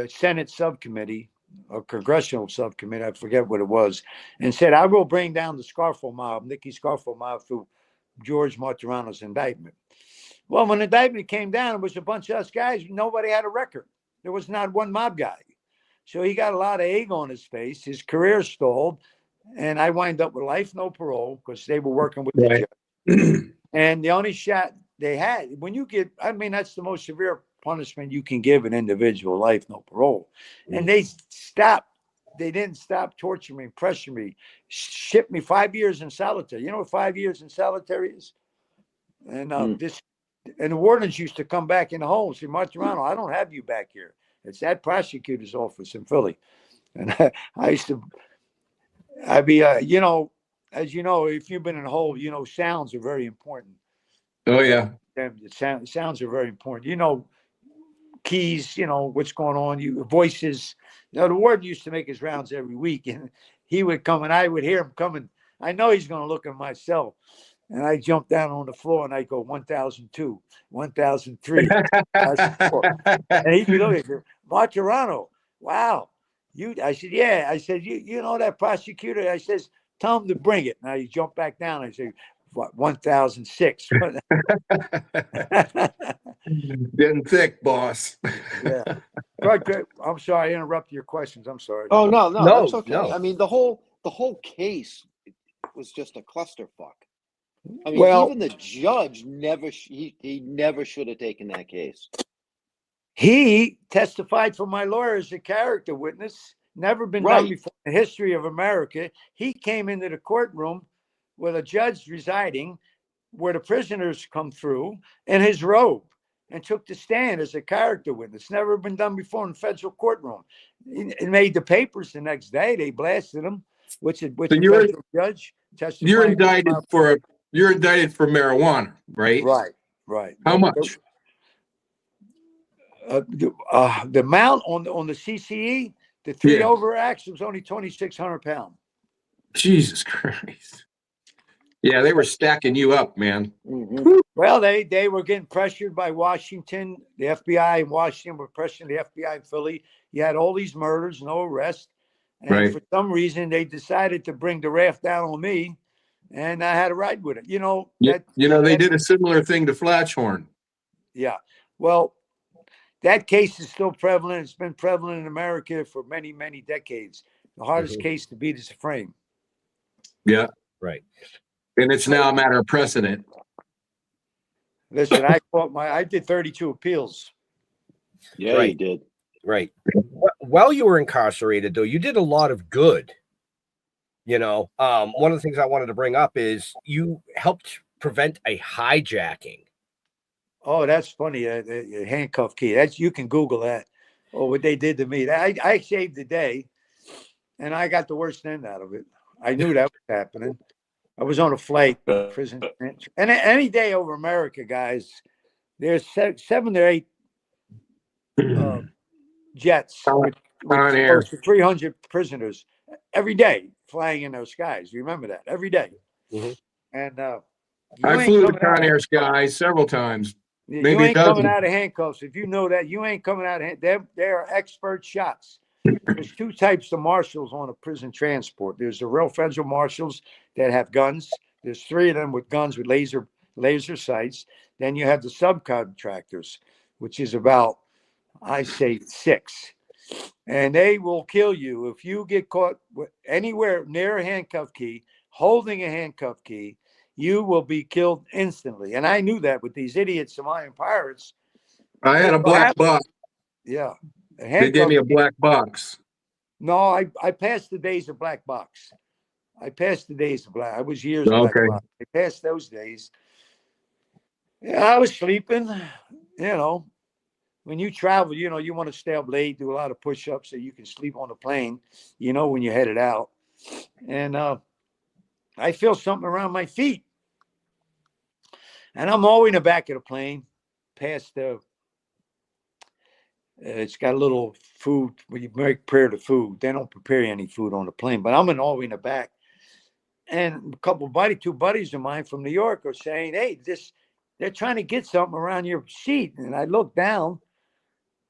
Senate subcommittee or congressional subcommittee, I forget what it was, and said, I will bring down the Scarfo mob, Nicky Scarfo mob, through George Martorano's indictment. Well, when the indictment came down, it was a bunch of us guys. Nobody had a record. There was not one mob guy. So he got a lot of egg on his face. His career stalled. And I wind up with life, no parole, because they were working with the judge. And the only shot they had, that's the most severe punishment you can give an individual, life, no parole. And they didn't stop torturing me, pressuring me, shipped me 5 years in solitary. You know what 5 years in solitary is? And and the wardens used to come back in the home and say, Martorano, I don't have you back here. It's that prosecutor's office in Philly. And as you know, if you've been in a hole, sounds are very important. Oh, yeah. Sounds are very important. Keys, what's going on, voices. The warden used to make his rounds every week, and he would come, and I would hear him coming. I know he's going to look at my cell. And I jump down on the floor and I go 1002, 1003, 1004. And he'd be looking at me, Martorano, wow. I said, yeah. I said, you know that prosecutor? I says, tell him to bring it. Now you jump back down. I say, what, 1006. Getting thick, boss. Yeah. I'm sorry, I interrupted your questions. I'm sorry. Oh, no, that's okay. No. I mean, the whole case was just a clusterfuck. I mean, even the judge never should have taken that case. He testified for my lawyer as a character witness. Never been done before in the history of America. He came into the courtroom with a judge residing where the prisoners come through in his robe and took the stand as a character witness. Never been done before in a federal courtroom. It made the papers the next day. They blasted him, which a federal judge testified. You're indicted for marijuana, right? Right. How much? The amount on the CCE, the 3 overacts, was only 2,600 pounds. Jesus Christ. Yeah, they were stacking you up, man. Mm-hmm. Well, they were getting pressured by Washington. The FBI in Washington were pressuring the FBI in Philly. You had all these murders, no arrest. And for some reason, they decided to bring the raft down on me. And I had to ride with it. They did a similar thing to Flatchhorn. Yeah. Well, that case is still prevalent. It's been prevalent in America for many, many decades. The hardest case to beat is a frame. Yeah. Right. And it's now a matter of precedent. Listen, I did 32 appeals. Yeah, you did. Right. While you were incarcerated, though, you did a lot of good. One of the things I wanted to bring up is you helped prevent a hijacking. Oh, that's funny. A handcuff key. You can Google that. Oh, what they did to me. I saved the day, and I got the worst end out of it. I knew that was happening. I was on a flight, prison, and any day over America, guys. There's 7 or 8 jets with close to 300 prisoners every day flying in those skies. You remember that every day. Mm-hmm. And I flew the Conair skies several times. You ain't coming out of handcuffs. If you know that, you ain't coming out of They are expert shots. There's 2 types of marshals on a prison transport. There's the real federal marshals that have guns. There's 3 of them with guns with laser sights. Then you have the subcontractors, which is about, I say, 6. And they will kill you if you get caught anywhere near a handcuff key, holding a handcuff key. you will be killed instantly. And I knew that with these idiot Somalian pirates. I had a black box. Yeah. They gave me a black box. No, I passed the days of black box. I passed the days of black. I was years black Okay. box. I passed those days. Yeah, I was sleeping. When you travel, you want to stay up late, do a lot of push-ups so you can sleep on the plane, when you're headed out. And I feel something around my feet. And I'm all in the back of the plane, past the, it's got a little food, when you prepare the food. They don't prepare any food on the plane, but I'm all in the back. And two buddies of mine from New York are saying, hey, they're trying to get something around your seat. And I look down.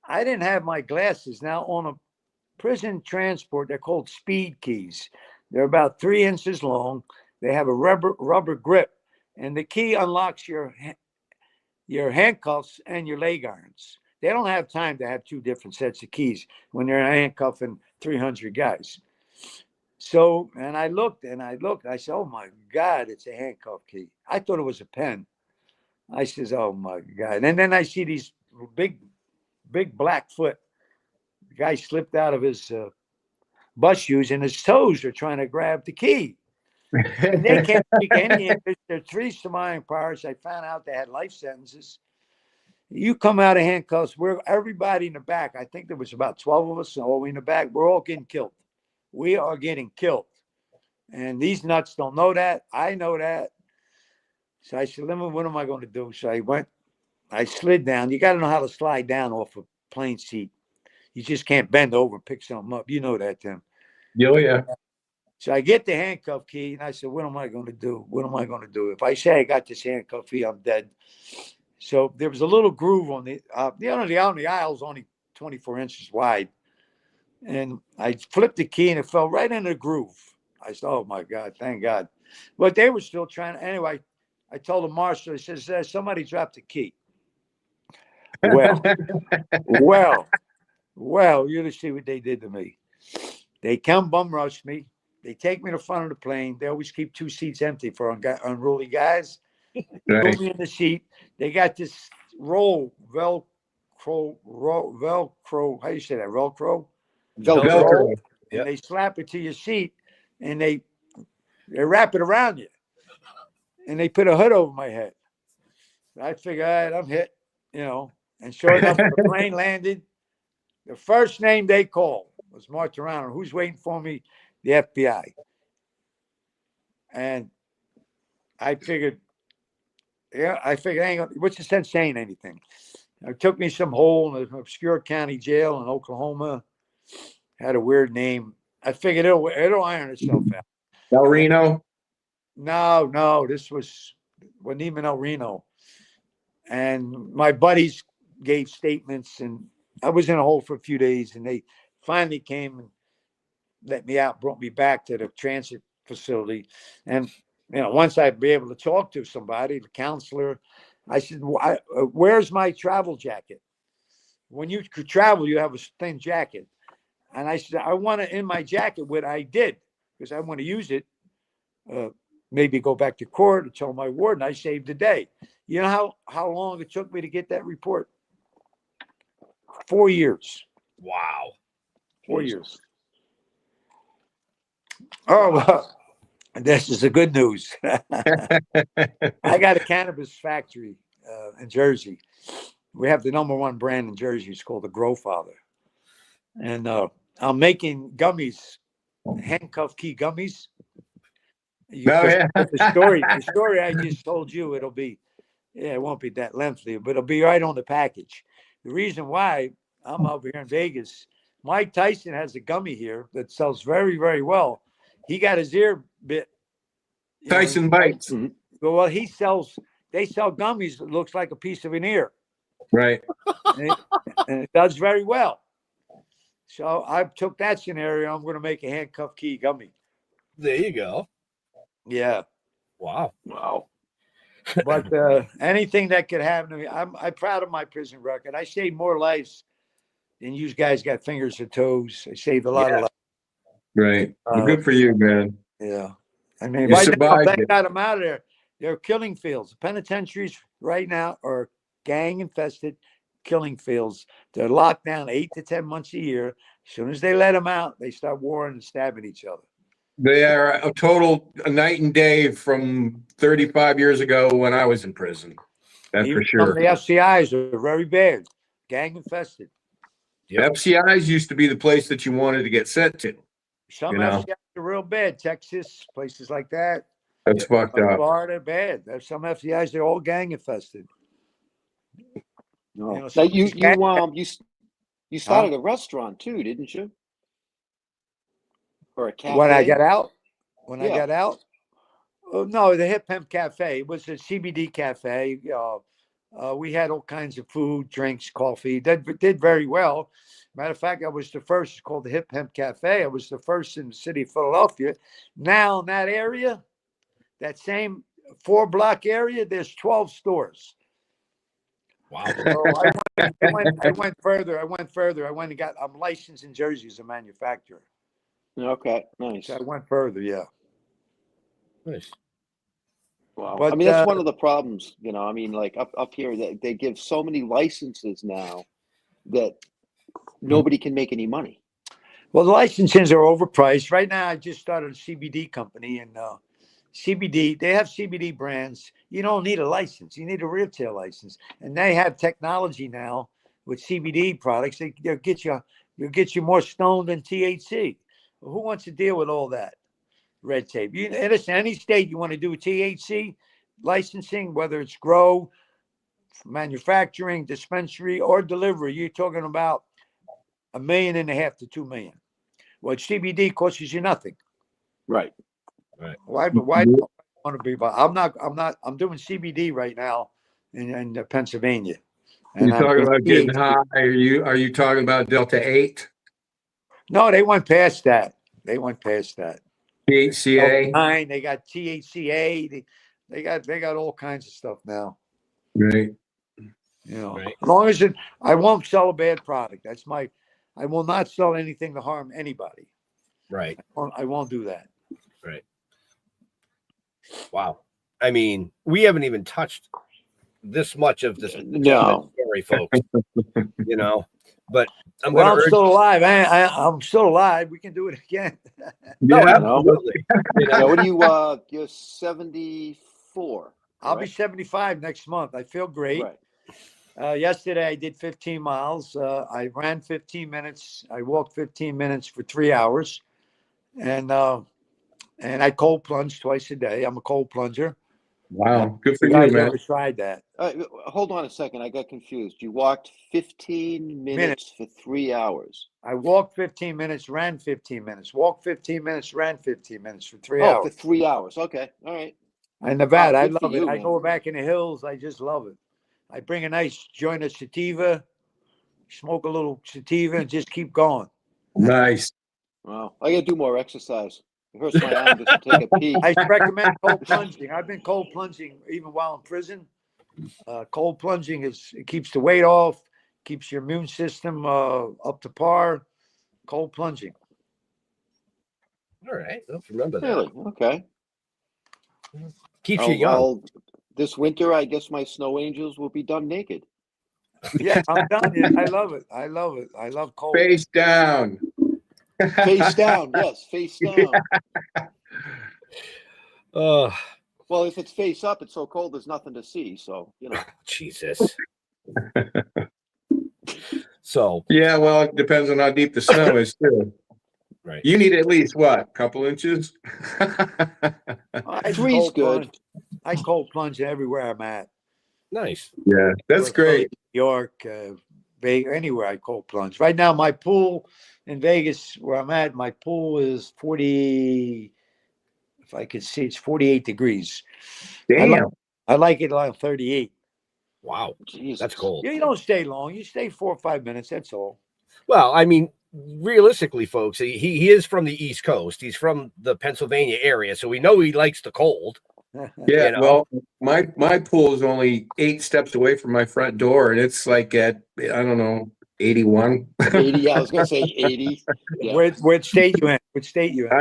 I didn't have my glasses. Now, on a prison transport, they're called speed keys. They're about 3 inches long. They have a rubber grip, and the key unlocks your handcuffs and your leg irons. They don't have time to have two different sets of keys when they're handcuffing 300 guys. So, and I looked. I said, oh, my God, it's a handcuff key. I thought it was a pen. I says, oh, my God. And then I see these big black foot. The guy slipped out of his bus shoes, and his toes are trying to grab the key. And they can't speak any English. There are 3 Somalian pirates. I found out they had life sentences. You come out of handcuffs, everybody in the back. I think there was about 12 of us all in the back. We're all getting killed. We are getting killed. And these nuts don't know that. I know that. So I said, what am I going to do? So I slid down. You got to know how to slide down off a plane seat. You just can't bend over and pick something up. You know that, Tim. Oh, yeah. So I get the handcuff key, and I said, what am I going to do? What am I going to do? If I say I got this handcuff key, I'm dead. So there was a little groove on the aisle's only 24 inches wide. And I flipped the key, and it fell right in the groove. I said, oh, my God, thank God. But they were still trying. Anyway, I told the marshal, I said, somebody dropped the key. Well, you see what they did to me. They come bum rush me. They take me to the front of the plane. They always keep 2 seats empty for unruly guys. Right. Put me in the seat. They got this Velcro. How do you say that? Velcro. Velcro. And they slap it to your seat, and they wrap it around you, and they put a hood over my head. I figure, all right, I'm hit, And sure enough, the plane landed. The first name they called was Martorano. Who's waiting for me? The FBI. And I figured, what's the sense saying anything? It took me some hole in an obscure county jail in Oklahoma. Had a weird name. I figured it'll iron itself out. El Reno? No, this wasn't even El Reno. And my buddies gave statements, and I was in a hole for a few days, and they finally came and let me out, brought me back to the transit facility. And, once I'd be able to talk to somebody, the counselor, I said, where's my travel jacket? When you could travel, you have a thin jacket. And I said, I want to, in my jacket, what I did, because I want to use it, maybe go back to court and tell my warden I saved the day. You know how long it took me to get that report? 4 years. Wow. 4 years. Oh, well, this is the good news. I got a cannabis factory in Jersey. We have the #1 brand in Jersey. It's called the Grow Father. And I'm making gummies, handcuff key gummies. The story I just told you, it won't be that lengthy, but it'll be right on the package. The reason why I'm over here in Vegas, Mike Tyson has a gummy here that sells very, very well. He got his ear bit. Tyson bites. Well, they sell gummies that looks like a piece of an ear. Right. And it does very well. So I took that scenario. I'm going to make a handcuff key gummy. There you go. Yeah. Wow. But anything that could happen to me, I'm proud of my prison record. I saved more lives than you guys got fingers and toes. I saved a lot of lives. Right. Well, good for you, man. Yeah. I mean, You right now, survived thank it. God I'm out of there. They're killing fields. The penitentiaries right now are gang infested killing fields. They're locked down 8 to 10 months a year. As soon as they let them out, they start warring and stabbing each other. They are a night and day from 35 years ago when I was in prison. That's Even for some of sure. the FCIs are very bad, gang infested. Yep. FCIs used to be the place that you wanted to get sent to. Some You know? FCIs are real bad. Texas, places like that. That's fucked up. Florida, bad. There's some FCIs, they're all gang infested. No. You know, Now you started Huh? a restaurant too, didn't you? Or a cafe? When I got out, I Yeah. got out. Oh, no, the Hip Hemp Cafe. It was a CBD cafe. We had all kinds of food, drinks, coffee. That did very well. Matter of fact, I was the first. It's called the Hip Hemp Cafe. I was the first in the city of Philadelphia. Now in that area, that same 4-block area, there's 12 stores. Wow. So I went further. I went and got. I'm licensed in Jersey as a manufacturer. Okay, nice. So I went further. Yeah. Nice. Wow. But, I mean, that's one of the problems, you know. I mean, like up here, they give so many licenses now that nobody can make any money. Well, the licenses are overpriced. Right now, I just started a CBD company, and CBD, they have CBD brands. You don't need a license. You need a retail license. And they have technology now with CBD products. They'll get you more stoned than THC. Well, who wants to deal with all that red tape? Listen, any state you want to do THC licensing, whether it's grow, manufacturing, dispensary, or delivery, you're talking about $1.5 million to $2 million. Well, CBD costs you nothing. Right. Why do I want to be? I'm doing CBD right now in Pennsylvania. And You're talking about getting high. Are you talking about Delta 8? No, they went past that. THCA. They got THCA. They got all kinds of stuff now. Right. You know, as long as I won't sell a bad product. I will not sell anything to harm anybody. Right. I won't do that. Right. Wow. I mean, we haven't even touched this much of this story, folks. You know, but I'm still alive. I'm still alive. We can do it again. No, absolutely. You know, what do you're 74. I'll be 75 next month. I feel great. Right. Yesterday I did 15 miles. I ran 15 minutes. I walked 15 minutes for 3 hours, and I cold plunge twice a day. I'm a cold plunger. Wow, good for you, guys man. ever tried that? Hold on a second. I got confused. You walked 15 minutes for 3 hours. I walked 15 minutes, ran 15 minutes, walked 15 minutes, ran 15 minutes for 3 hours. Oh, for 3 hours. Okay. All right. In Nevada, I good for love it. you, I man. go back in the hills. I just love it. I bring a nice joint of sativa, smoke a little sativa, and just keep going. Nice. Wow. I got to do more exercise. It hurts my arm just to take a pee. I recommend cold plunging. I've been cold plunging even while in prison. Cold plunging it keeps the weight off, keeps your immune system up to par. Cold plunging. All right. Let's remember that. Really? Okay. Keeps you young. Well, this winter, I guess my snow angels will be done naked. Yeah, I'm done. Yeah, I love it. I love it. I love cold. Face down. Face down. Yes, face down. Well, if it's face up, it's so cold there's nothing to see. So, you know. Jesus. So. Yeah, well, it depends on how deep the snow is, too. Right. You need at least what? A couple inches? Three's good. I cold plunge everywhere I'm at. Nice. Yeah, that's great. New York, Vegas, anywhere I cold plunge. Right now, my pool in Vegas, where I'm at, my pool is 40. If I could see, it's 48 degrees. Damn. I like it around 38. Wow. Jesus. That's cold. You don't stay long. You stay 4 or 5 minutes. That's all. Well, I mean, realistically, folks, he is from the East Coast. He's from the Pennsylvania area, so we know he likes the cold. Yeah, you know? well, my pool is only 8 steps away from my front door, and it's like at, I don't know, 81. 80, I was going to say 80. Yeah. What state you in? What state you in?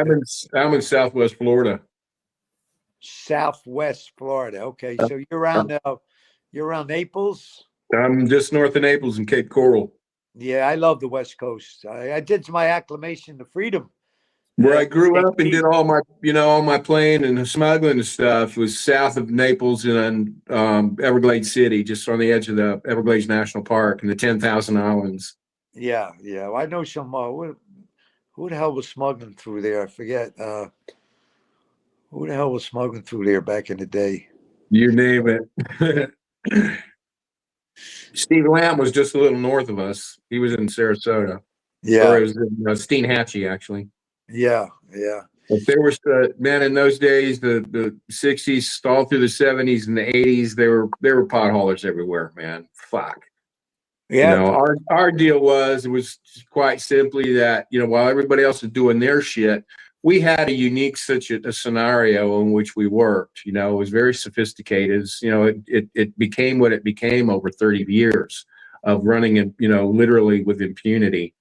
I'm in Southwest Florida. Southwest Florida. Okay, so you're around Naples. I'm just north of Naples and Cape Coral. Yeah, I love the West Coast. I did my acclimation to freedom. Where I grew up and did all my playing and smuggling and stuff was south of Naples in Everglades City, just on the edge of the Everglades National Park and the 10,000 Islands. Yeah. Well, I know some. Who the hell was smuggling through there? I forget. Who the hell was smuggling through there back in the day? You name it. Steve Lamb was just a little north of us. He was in Sarasota. Yeah. Or it was in Steenhatchee, actually. Yeah. But there was, man, in those days, the 60s, all through the 70s and the 80s, there were potholders everywhere, man. Fuck. Yeah. You know, our deal was quite simply that, you know, while everybody else was doing their shit, we had a unique a scenario in which we worked. You know, it was very sophisticated. You know, it became what it became over 30 years of running it, you know, literally with impunity.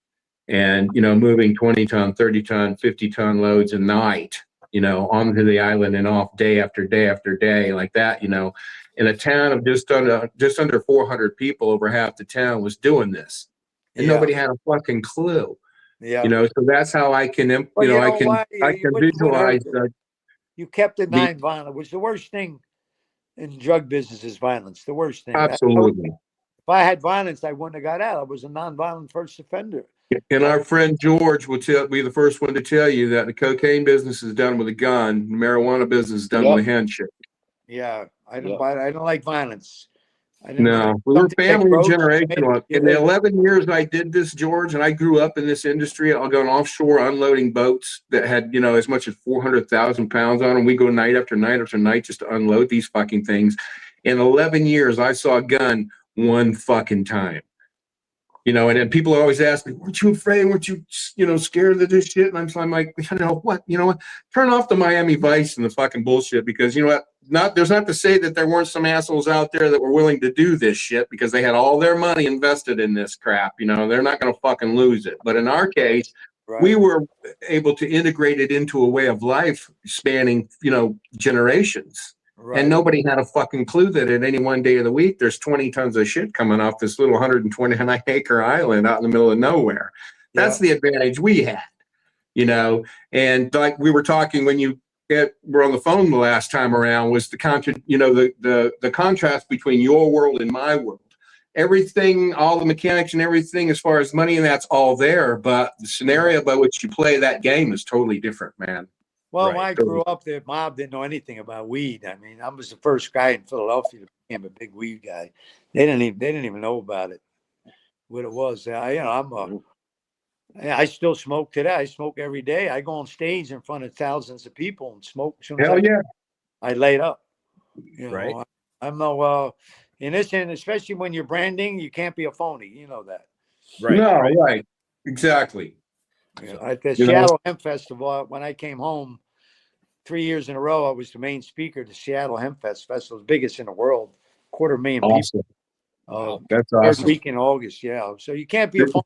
And, you know, moving 20-ton, 30-ton, 50-ton loads a night, you know, onto the island and off day after day after day like that, you know, in a town of just under 400 people, over half the town was doing this. And nobody had a fucking clue. Yeah. You know, so that's how I can, I can visualize that. You kept it non-violent, which is the worst thing in drug business is violence. The worst thing. Absolutely. If I had violence, I wouldn't have got out. I was a non-violent first offender. And our friend George will be the first one to tell you that the cocaine business is done with a gun, the marijuana business is done with a handshake. Yeah, I don't like violence. No, we were family and generational. In the 11 years I did this, George, and I grew up in this industry, I'll go offshore unloading boats that had, you know, as much as 400,000 pounds on them. We go night after night after night just to unload these fucking things. In 11 years, I saw a gun one fucking time. You know, and then people always ask me, weren't you afraid? Weren't you, you know, scared of this shit? And I'm like, you know what? You know what? Turn off the Miami Vice and the fucking bullshit, because you know what? There's not to say that there weren't some assholes out there that were willing to do this shit because they had all their money invested in this crap. You know, they're not going to fucking lose it. But in our case, we were able to integrate it into a way of life spanning, you know, generations. And nobody had a fucking clue that at any one day of the week, there's 20 tons of shit coming off this little 129-acre island out in the middle of nowhere. That's the advantage we had, you know. And like we were talking when you were on the phone the last time around, was the contrast between your world and my world. Everything, all the mechanics and everything as far as money, and that's all there. But the scenario by which you play that game is totally different, man. Well, when I grew up, the mob didn't know anything about weed. I mean, I was the first guy in Philadelphia to become a big weed guy. They didn't even know about it, what it was. I still smoke today. I smoke every day. I go on stage in front of thousands of people and smoke. Hell yeah! I light up. You know, I'm no. In this, and especially when you're branding, you can't be a phony. You know that. Right. Exactly. You know, at the Seattle Hemp Festival, when I came home 3 years in a row, I was the main speaker at the Seattle Hemp Festival, the biggest in the world, 250,000 people. That's awesome. Every week in August, So you can't be a phone.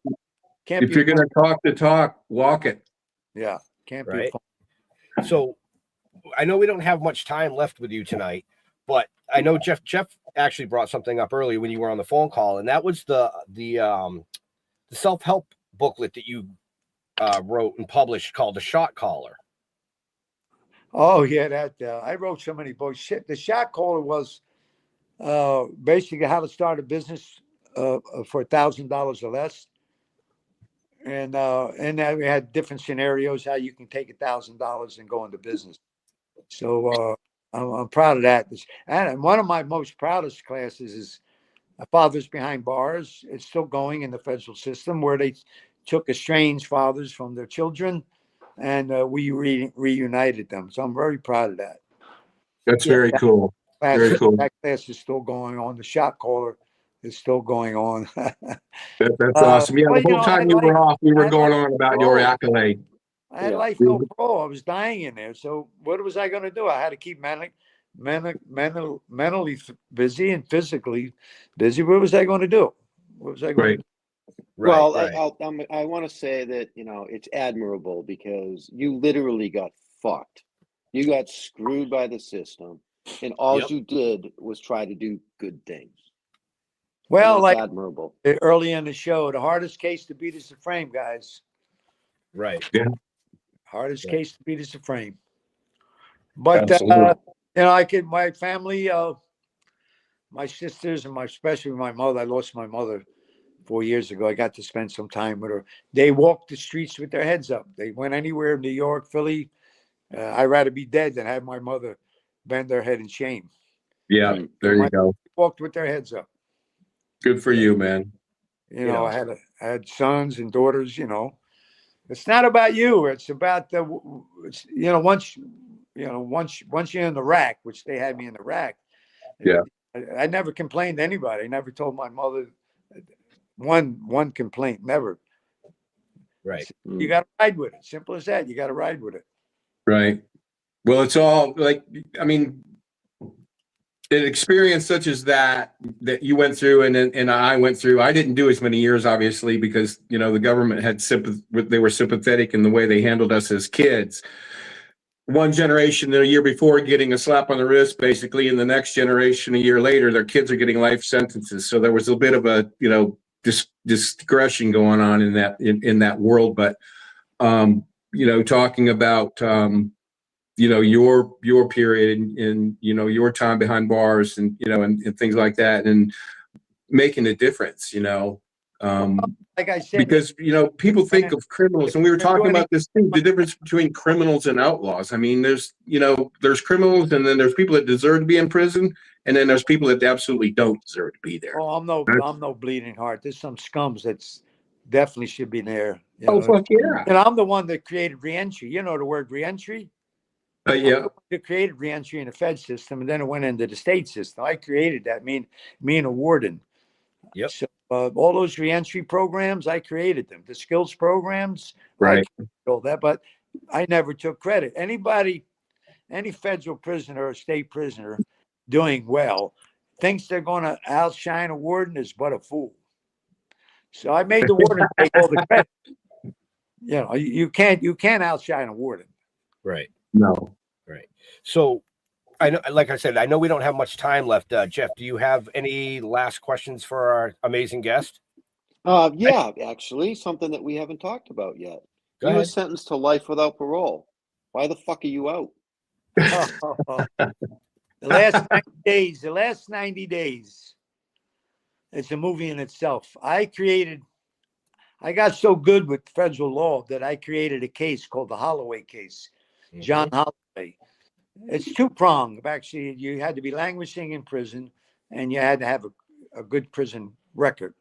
If you're going to talk the talk, walk it. Yeah, can't be a phone. So I know we don't have much time left with you tonight, but I know Jeff actually brought something up earlier when you were on the phone call, and that was the self-help booklet that you wrote and published called The Shot Caller. Oh yeah, that I wrote so many books. Shit, The Shot Caller was basically how to start a business for $1,000 or less, and we had different scenarios how you can take $1,000 and go into business. So I'm proud of that. And one of my most proudest classes is Fathers Behind Bars. It's still going in the federal system, where they took estranged fathers from their children, and we reunited them. So I'm very proud of that. That's very cool. Very cool. That class is still going on. The Shot Caller is still going on. That's awesome. Yeah, the whole time you were off, we were going on about your accolade. I had life no parole. I was dying in there. So what was I going to do? I had to keep mentally busy and physically busy. What was I going to do? What was I going to do? Well, I want to say that, you know, it's admirable because you literally got fucked. You got screwed by the system, and all Yep. you did was try to do good things. Well, And like that's admirable. early in the show, the hardest case to beat is the frame, guys. Right. Yeah. Hardest Yeah. case to beat is the frame. But Absolutely. my family, my sisters, and especially my mother. I lost my mother 4 years ago. I got to spend some time with her. They walked the streets with their heads up. They went anywhere, New York, Philly. I'd rather be dead than have my mother bend their head in shame. Yeah, there you go. Walked with their heads up. Good for you, man. You know, I had sons and daughters. You know, it's not about you. It's about once you're in the rack, which they had me in the rack. Yeah. I never complained to anybody. I never told my mother one complaint. Never. Right. You got to ride with it. Simple as that. You got to ride with it. Right. Well, it's all like, I mean, an experience such as that you went through and I went through. I didn't do as many years, obviously, because, you know, the government had they were sympathetic in the way they handled us as kids. One generation a year before getting a slap on the wrist, basically, and the next generation a year later, their kids are getting life sentences. So there was a bit of a, you know, discretion going on in that world. But you know, talking about you know, your period and you know, your time behind bars and, you know, and things like that, and making a difference, you know. Like I said, because, you know, people think of criminals, and we were talking about this too, the difference between criminals and outlaws. I mean, there's criminals, and then there's people that deserve to be in prison, and then there's people that absolutely don't deserve to be there. Oh, I'm no bleeding heart. There's some scums that's definitely should be there. You Oh, know? fuck yeah. And I'm the one that created reentry. You know the word reentry? Yeah. It created reentry in the Fed system, and then it went into the state system. I created that. Me and a warden. Yep. So all those reentry programs, I created them. The skills programs, right? All that, but I never took credit. Any federal prisoner or state prisoner doing well thinks they're going to outshine a warden is but a fool. So I made the warden take all the credit. You know, you can't outshine a warden. Right. No. Right. So I know, like I said, I know we don't have much time left. Jeff, do you have any last questions for our amazing guest? Yeah, actually, something that we haven't talked about yet. Go He ahead. was sentenced to life without parole. Why the fuck are you out? The last 90 days, it's a movie in itself. I got so good with federal law that I created a case called the Holloway case. Mm-hmm. John Holloway. It's two-pronged. Actually, you had to be languishing in prison, and you had to have a good prison record.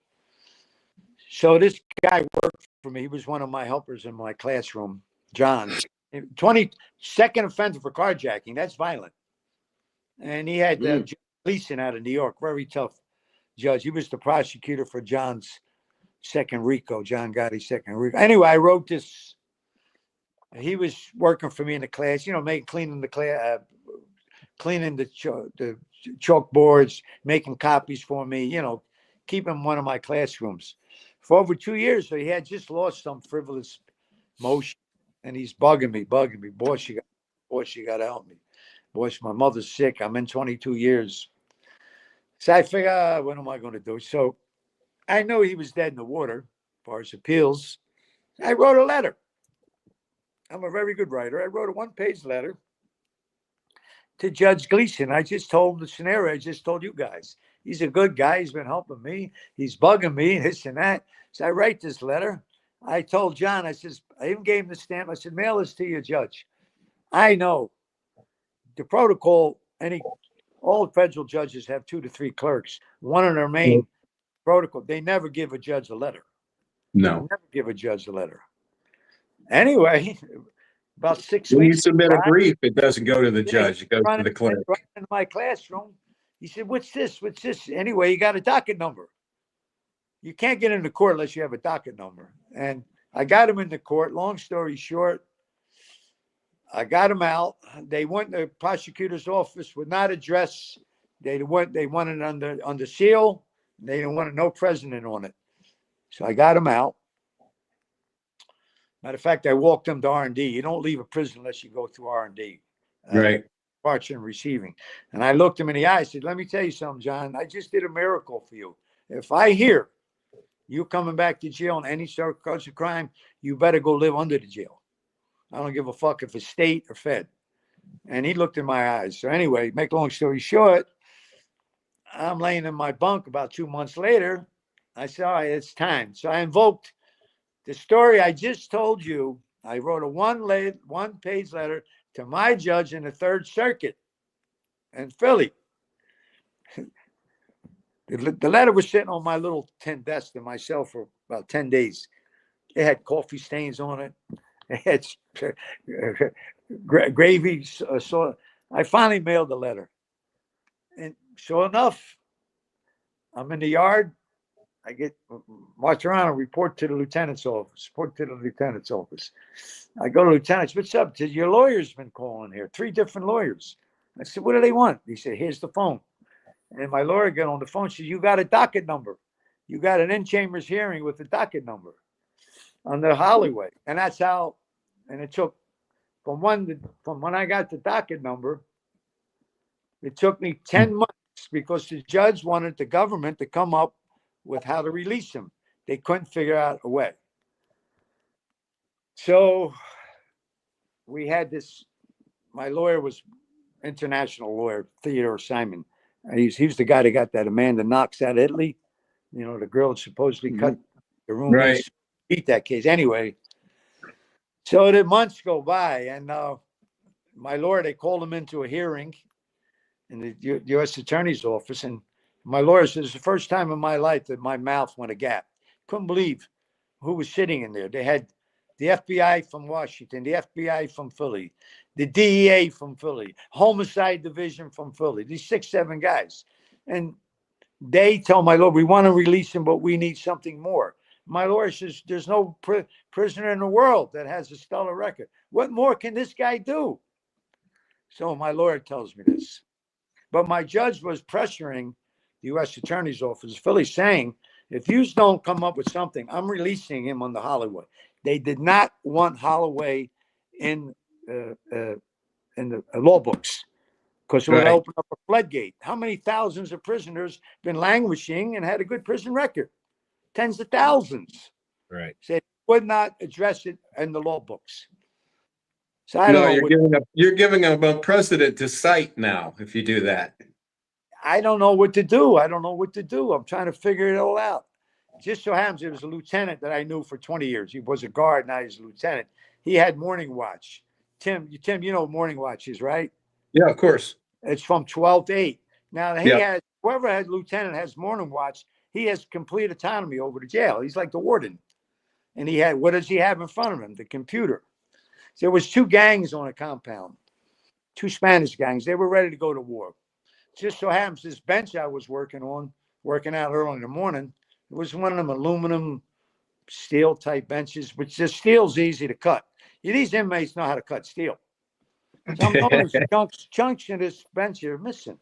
So this guy worked for me. He was one of my helpers in my classroom, John. 22nd offender for carjacking. That's violent. And he had Judge Gleason out of New York, very tough judge. He was the prosecutor for John's second RICO, John Gotti's second RICO. Anyway, I wrote this. He was working for me in the class, you know, cleaning the class, cleaning the chalkboards, making copies for me, you know, keeping one of my classrooms for over 2 years. So he had just lost some frivolous motion, and he's bugging me. Boss, you got to help me. Boss, my mother's sick. I'm in 22 years. So I figure, what am I going to do? So I know he was dead in the water as far as appeals. I wrote a letter. I'm a very good writer. I wrote a one-page letter to Judge Gleason. I just told him the scenario I just told you guys. He's a good guy. He's been helping me. He's bugging me, this and that. So I write this letter. I told John, I even gave him the stamp. I said, mail this to your judge. I know the protocol, all federal judges have 2 to 3 clerks. One of their main protocol, they never give a judge a letter. No. They never give a judge a letter. Anyway, about 6 when weeks. you submit a brief, it doesn't go to the judge. It goes to the clerk. Right in my classroom. He said, what's this? Anyway, you got a docket number. You can't get into court unless you have a docket number. And I got him in the court. Long story short, I got him out. The prosecutor's office would not address. They wanted it under seal. They didn't want no president on it. So I got him out. Matter of fact, I walked him to R&D. You don't leave a prison unless you go through R&D. Right. departure and receiving. And I looked him in the eye. I said, let me tell you something, John. I just did a miracle for you. If I hear you coming back to jail on any sort of crime, you better go live under the jail. I don't give a fuck if it's state or fed. And he looked in my eyes. So anyway, make long story short, I'm laying in my bunk about 2 months later. I said, all right, it's time. So I invoked the story I just told you. I wrote a one-page letter to my judge in the Third Circuit in Philly. The letter was sitting on my little tin desk to myself for about 10 days. It had coffee stains on it. It had gravy. So I finally mailed the letter. And sure enough, I'm in the yard. I get Martorano, report to the lieutenant's office. I go to lieutenant's. What's up? Your lawyer's been calling here. 3 different lawyers. I said, what do they want? He said, here's the phone. And my lawyer got on the phone. She said, you got a docket number. You got an in-chambers hearing with the docket number on the Holloway. And that's how, and it took from when I got the docket number, it took me 10 months because the judge wanted the government to come up with how to release him. They couldn't figure out a way. So we had this, my lawyer was international lawyer, Theodore Simon. He was the guy that got that Amanda Knox out of Italy. You know, the girl that supposedly cut the room. Right. Beat that case. Anyway, so the months go by, and my lawyer, they called him into a hearing in the U.S. Attorney's office, and my lawyer says, it's the first time in my life that my mouth went agap. Couldn't believe who was sitting in there. They had the FBI from Washington, the FBI from Philly, the DEA from Philly, Homicide Division from Philly, these 6, 7 guys. And they tell my lawyer, we want to release him, but we need something more. My lawyer says, there's no prisoner in the world that has a stellar record. What more can this guy do? So my lawyer tells me this. But my judge was pressuring the U.S. Attorney's Office, Philly, saying, if you don't come up with something, I'm releasing him on the Holloway. They did not want Holloway in the law books because it would open up a floodgate. How many thousands of prisoners been languishing and had a good prison record? Tens of thousands. Right. Said would not address it in the law books. So I don't know. You're giving them a precedent to cite now if you do that. I don't know what to do. I'm trying to figure it all out. Just so happens it was a lieutenant that I knew for 20 years. He was a guard, now he's a lieutenant. He had morning watch. Tim, you know what morning watch is, right? Yeah, of course. It's from 12 to 8. Now he has, whoever has lieutenant has morning watch, he has complete autonomy over the jail. He's like the warden. And he had, what does he have in front of him? The computer. So there was 2 gangs on a compound, 2 Spanish gangs. They were ready to go to war. Just so happens this bench I was working out early in the morning, it was one of them aluminum steel type benches, which the steel's easy to cut. These inmates know how to cut steel. So I'm noticing chunks in this bench here missing.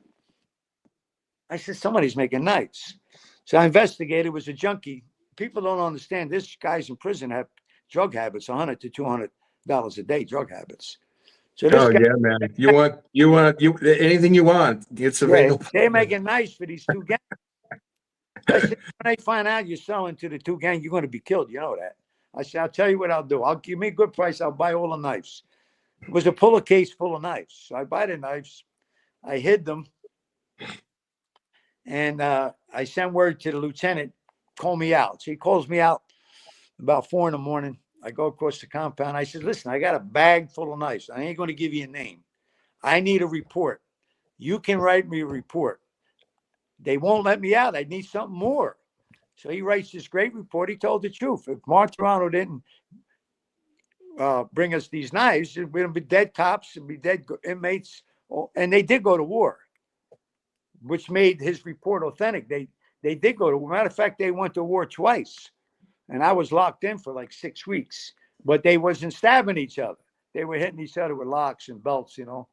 I said, somebody's making knives. So I investigated. It was a junkie. People don't understand. This guys in prison have drug habits, $100 to $200 a day drug habits. So this guy, yeah, man. You want anything you want. It's available. They're making knives for these 2 gangs. I said, when they find out you're selling to the 2 gangs, you're going to be killed. You know that. I said, I'll tell you what I'll do. I'll give me a good price. I'll buy all the knives. It was a puller case full of knives. So I buy the knives. I hid them. And I sent word to the lieutenant, call me out. So he calls me out about 4 a.m. I go across the compound. I said, listen, I got a bag full of knives. I ain't going to give you a name. I need a report. You can write me a report. They won't let me out. I need something more. So he writes this great report. He told the truth. If Martorano didn't bring us these knives, we'd be dead cops and be dead inmates. And they did go to war, which made his report authentic. They did go to war. Matter of fact, they went to war twice. And I was locked in for like 6 weeks. But they wasn't stabbing each other. They were hitting each other with locks and belts, you know.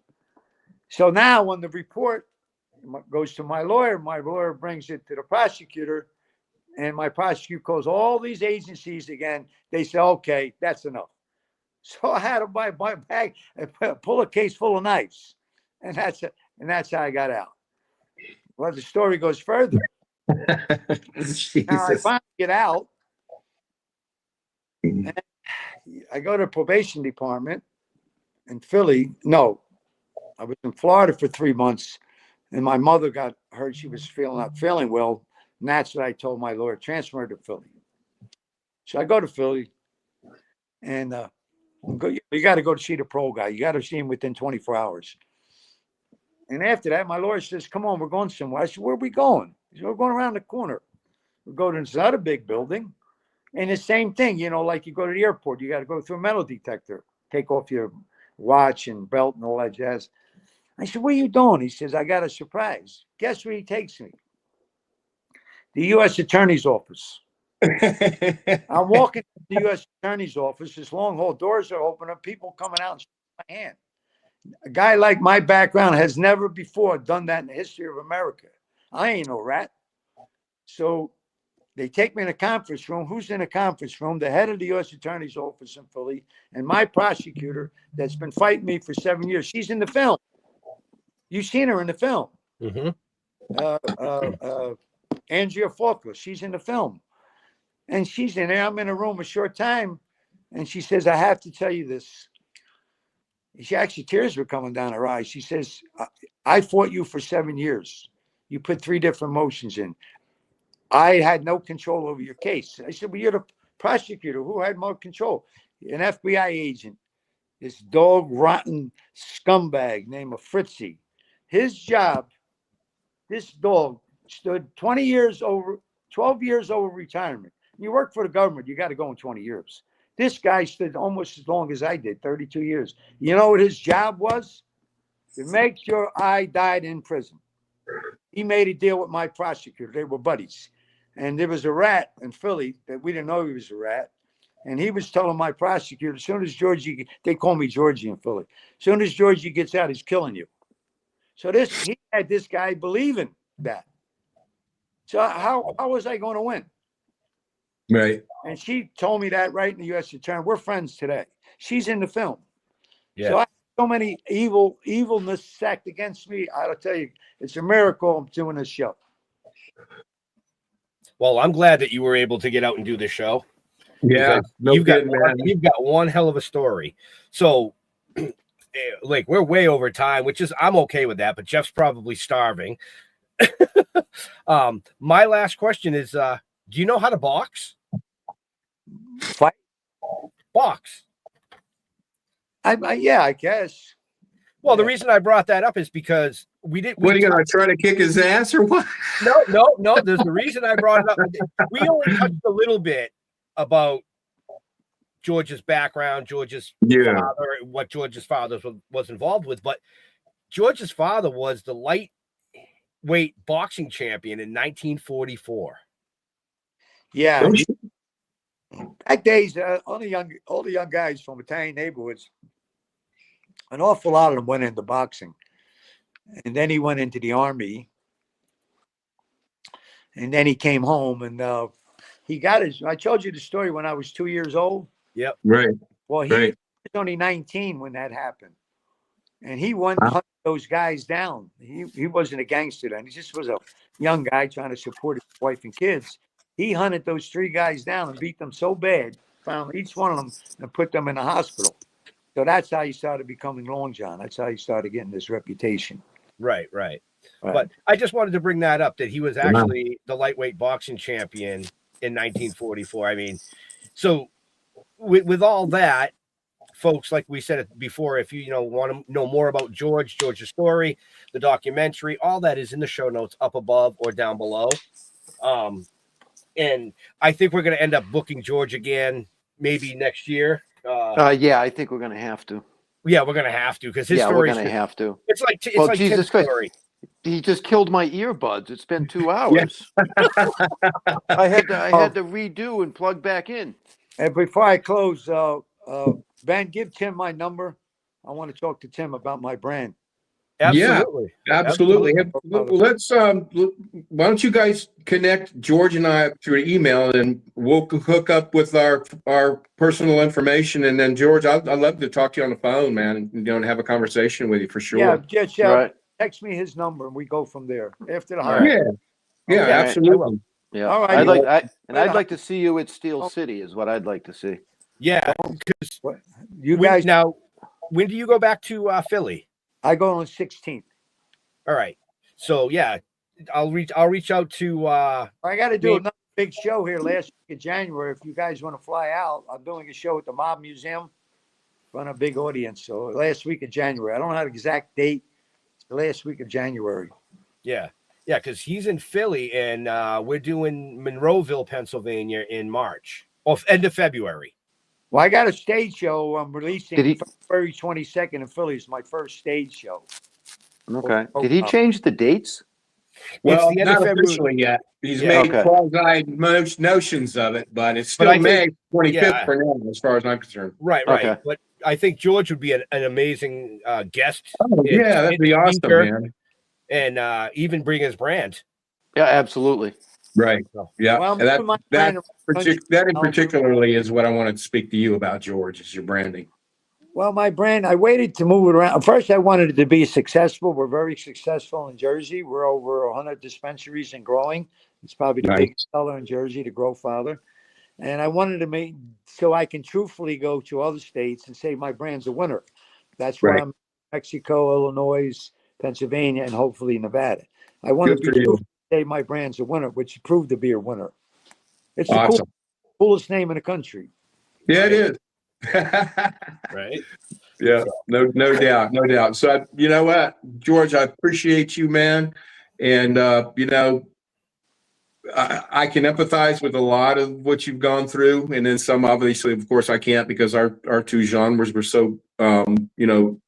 So now when the report goes to my lawyer brings it to the prosecutor, and my prosecutor calls all these agencies again. They say, okay, that's enough. So I had to buy my bag and pull a case full of knives, and that's how I got out. Well, the story goes further. Now I finally get out, and I go to probation department in Philly. No, I was in Florida for 3 months, and my mother got hurt. She was not feeling well, and that's what I told my lawyer, transfer her to Philly. So I go to Philly, and you got to go to see the parole guy. You got to see him within 24 hours. And after that, my lawyer says, "Come on, we're going somewhere." I said, "Where are we going?" He said, "We're going around the corner. We go to this other big building." And the same thing, like you go to the airport, you got to go through a metal detector, take off your watch and belt and all that jazz. I said, "What are you doing?" He says, "I got a surprise." Guess where he takes me? The U.S. Attorney's office. I'm walking to the U.S. Attorney's office. This long hall, doors are open, and people coming out and shaking my hand. A guy like my background has never before done that in the history of America. I ain't no rat. So they take me in a conference room. Who's in a conference room? The head of the U.S. Attorney's office in Philly and my prosecutor that's been fighting me for 7 years. She's in the film. You've seen her in the film. Mm-hmm. Andrea Faulkner, she's in the film. And she's in there. I'm in a room a short time. And she says, "I have to tell you this." She actually, tears were coming down her eyes. She says, "I fought you for 7 years. You put 3 different motions in. I had no control over your case." I said, "Well, you're the prosecutor. Who had more control?" An FBI agent, this dog rotten scumbag named Fritzy. His job, this dog stood 12 years over retirement. You work for the government, you got to go in 20 years. This guy stood almost as long as I did, 32 years. You know what his job was? To make sure I died in prison. He made a deal with my prosecutor. They were buddies. And there was a rat in Philly that we didn't know he was a rat. And he was telling my prosecutor, as soon as Georgie, they call me Georgie in Philly, as soon as Georgie gets out, he's killing you. So he had this guy believing that. So how was I going to win? Right. And she told me that right in the U.S. Attorney. We're friends today. She's in the film. Yeah. So I have so many evilness stacked against me. I'll tell you, it's a miracle I'm doing this show. Well, I'm glad that you were able to get out and do this show. Yeah. No you've got one hell of a story. So, like, we're way over time, which is, I'm okay with that, but Jeff's probably starving. My last question is, do you know how to box? Fight? Box. Yeah, I guess. Well, the reason I brought that up is because we didn't. What, are you going to try to kick his ass or what? No. There's the reason I brought it up. We only touched a little bit about George's background, George's father, what George's father was involved with. But George's father was the lightweight boxing champion in 1944. Yeah. Back days, all the young guys from Italian neighborhoods, an awful lot of them went into boxing. And then he went into the army. And then he came home and he got I told you the story when I was 2 years old. Yep. Right. Well, he was only 19 when that happened. And he went and hunted those guys down. He wasn't a gangster then. He just was a young guy trying to support his wife and kids. He hunted those 3 guys down and beat them so bad, found each one of them and put them in the hospital. So that's how he started becoming Long John. That's how he started getting this reputation. Right. But I just wanted to bring that up, that he was actually the lightweight boxing champion in 1944. I mean, so with all that, folks, like we said before, if you want to know more about George's story, the documentary, all that is in the show notes up above or down below. And I think we're going to end up booking George again, maybe next year. Yeah, I think we're going to have to. Yeah, we're going to have to, because his story. We're going to have to. It's like Jesus Tim's Christ. story. He just killed my earbuds. It's been 2 hours. I had to redo and plug back in. And before I close, Ben, give Tim my number. I want to talk to Tim about my brand. Absolutely. Yeah, absolutely. Well, let's why don't you guys connect George and I through an email, and we'll hook up with our personal information, and then George, I'd love to talk to you on the phone, man, and have a conversation with you for sure. Yeah, just Right. text me his number and we go from there after the All holiday. right. Yeah, Okay. absolutely. Yeah. All right. I'd like to see you at Steel City is what I'd like to see. Yeah, because you guys now, when do you go back to Philly? I go on 16th. All right. So yeah, I'll reach out to. I got to do another big show here last week of January. If you guys want to fly out, I'm doing a show at the Mob Museum in front of a big audience. So last week of January. I don't have an exact date. It's the last week of January. Yeah, because he's in Philly, and we're doing Monroeville, Pennsylvania, in March, or end of February. Well, I got a stage show I'm releasing February 22nd in Philly. It's my first stage show. Okay. Did he change the dates? Well, the end not of February. officially yet. He's Yeah. made quasi notions of it, but it's still I May think- 25th for now, as far as I'm concerned. Right. Okay. But I think George would be an amazing guest. Oh, yeah, that'd be awesome, man. And even bring his brand. Yeah, absolutely. Right. Yeah. Well, And that in particularly is what I wanted to speak to you about, George, is your branding. Well, my brand, I waited to move it around. First, I wanted it to be successful. We're very successful in Jersey. We're over 100 dispensaries and growing. It's probably the biggest seller in Jersey, the Grow Father. And I wanted to make so I can truthfully go to other states and say my brand's a winner. That's why I'm in Mexico, Illinois, Pennsylvania, and hopefully Nevada. I want to be truthful to say my brand's a winner, which proved to be a winner. It's the coolest name in the country. Yeah, it is. Right. Yeah, no doubt. So you know what, George, I appreciate you, man. And you know, I can empathize with a lot of what you've gone through, and then some obviously, of course, I can't, because our two genres were so you know,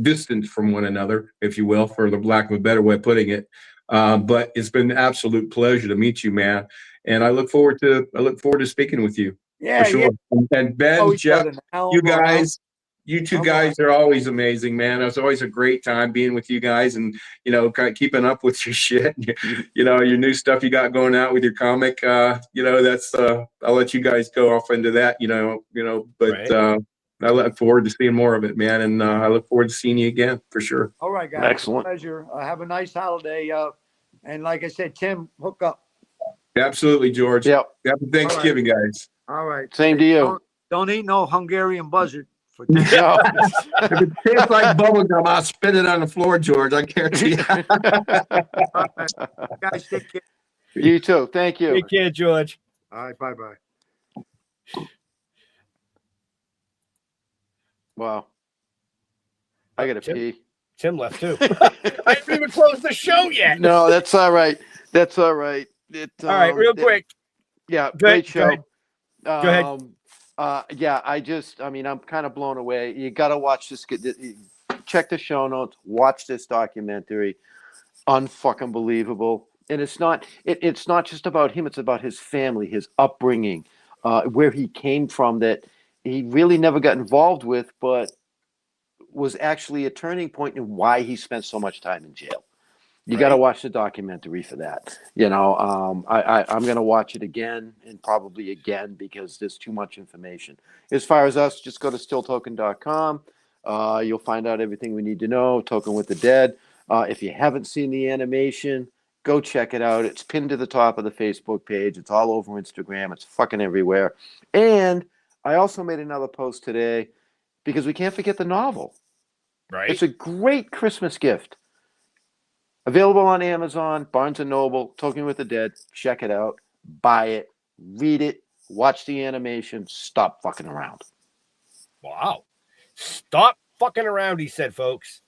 distant from one another, if you will, for the lack of a better way of putting it. But it's been an absolute pleasure to meet you, man. And I look forward to speaking with you. Yeah, for sure. yeah. And Ben, Jeff, you two guys are always amazing, man. It's always a great time being with you guys, and you know, kind of keeping up with your shit. You know, your new stuff you got going out with your comic. You know, that's I'll let you guys go off into that. You know, but I look forward to seeing more of it, man. And I look forward to seeing you again for sure. All right, guys. Excellent. Pleasure. Have a nice holiday. And like I said, Tim, hook up. Absolutely, George. Yep. Happy Thanksgiving, guys. All right. Same to you. Don't eat no Hungarian buzzard. For If it tastes like bubblegum, I'll spit it on the floor, George. I guarantee you. Guys, take care. You too. Thank you. Take care, George. All right. Bye-bye. Wow. I got to pee. Tim left too. I haven't even closed the show yet. No, that's all right. That's all right. All right, real quick. Yeah, Great show. Go ahead. Yeah, I mean, I'm kind of blown away. You got to watch this. Check the show notes. Watch this documentary. Unfucking believable. And it's not just about him. It's about his family, his upbringing, where he came from, that he really never got involved with, but was actually a turning point in why he spent so much time in jail. You got to watch the documentary for that. You know, I'm going to watch it again and probably again, because there's too much information. As far as us, just go to stilltoken.com. You'll find out everything we need to know. Token with the Dead. If you haven't seen the animation, go check it out. It's pinned to the top of the Facebook page. It's all over Instagram. It's fucking everywhere. And I also made another post today, because we can't forget the novel. Right. It's a great Christmas gift. Available on Amazon, Barnes & Noble, Toking with the Dead. Check it out. Buy it. Read it. Watch the animation. Stop fucking around. Wow. Stop fucking around, he said, folks.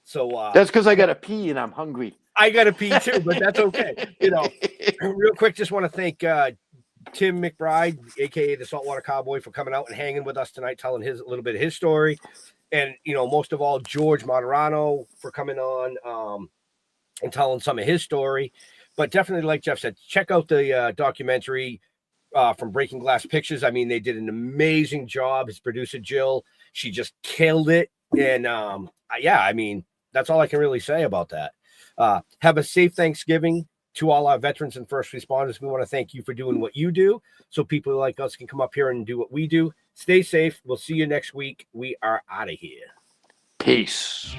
So that's because I got to pee and I'm hungry. I got to pee too, but that's okay. You know, real quick, just want to thank Tim McBride, a.k.a. the Saltwater Cowboy, for coming out and hanging with us tonight, telling a little bit of his story. And, you know, most of all, George Martorano for coming on and telling some of his story. But definitely, like Jeff said, check out the documentary from Breaking Glass Pictures. I mean, they did an amazing job. His producer, Jill, she just killed it. And, yeah, I mean, That's all I can really say about that. Have a safe Thanksgiving to all our veterans and first responders. We want to thank you for doing what you do so people like us can come up here and do what we do. Stay safe. We'll see you next week. We are out of here. Peace.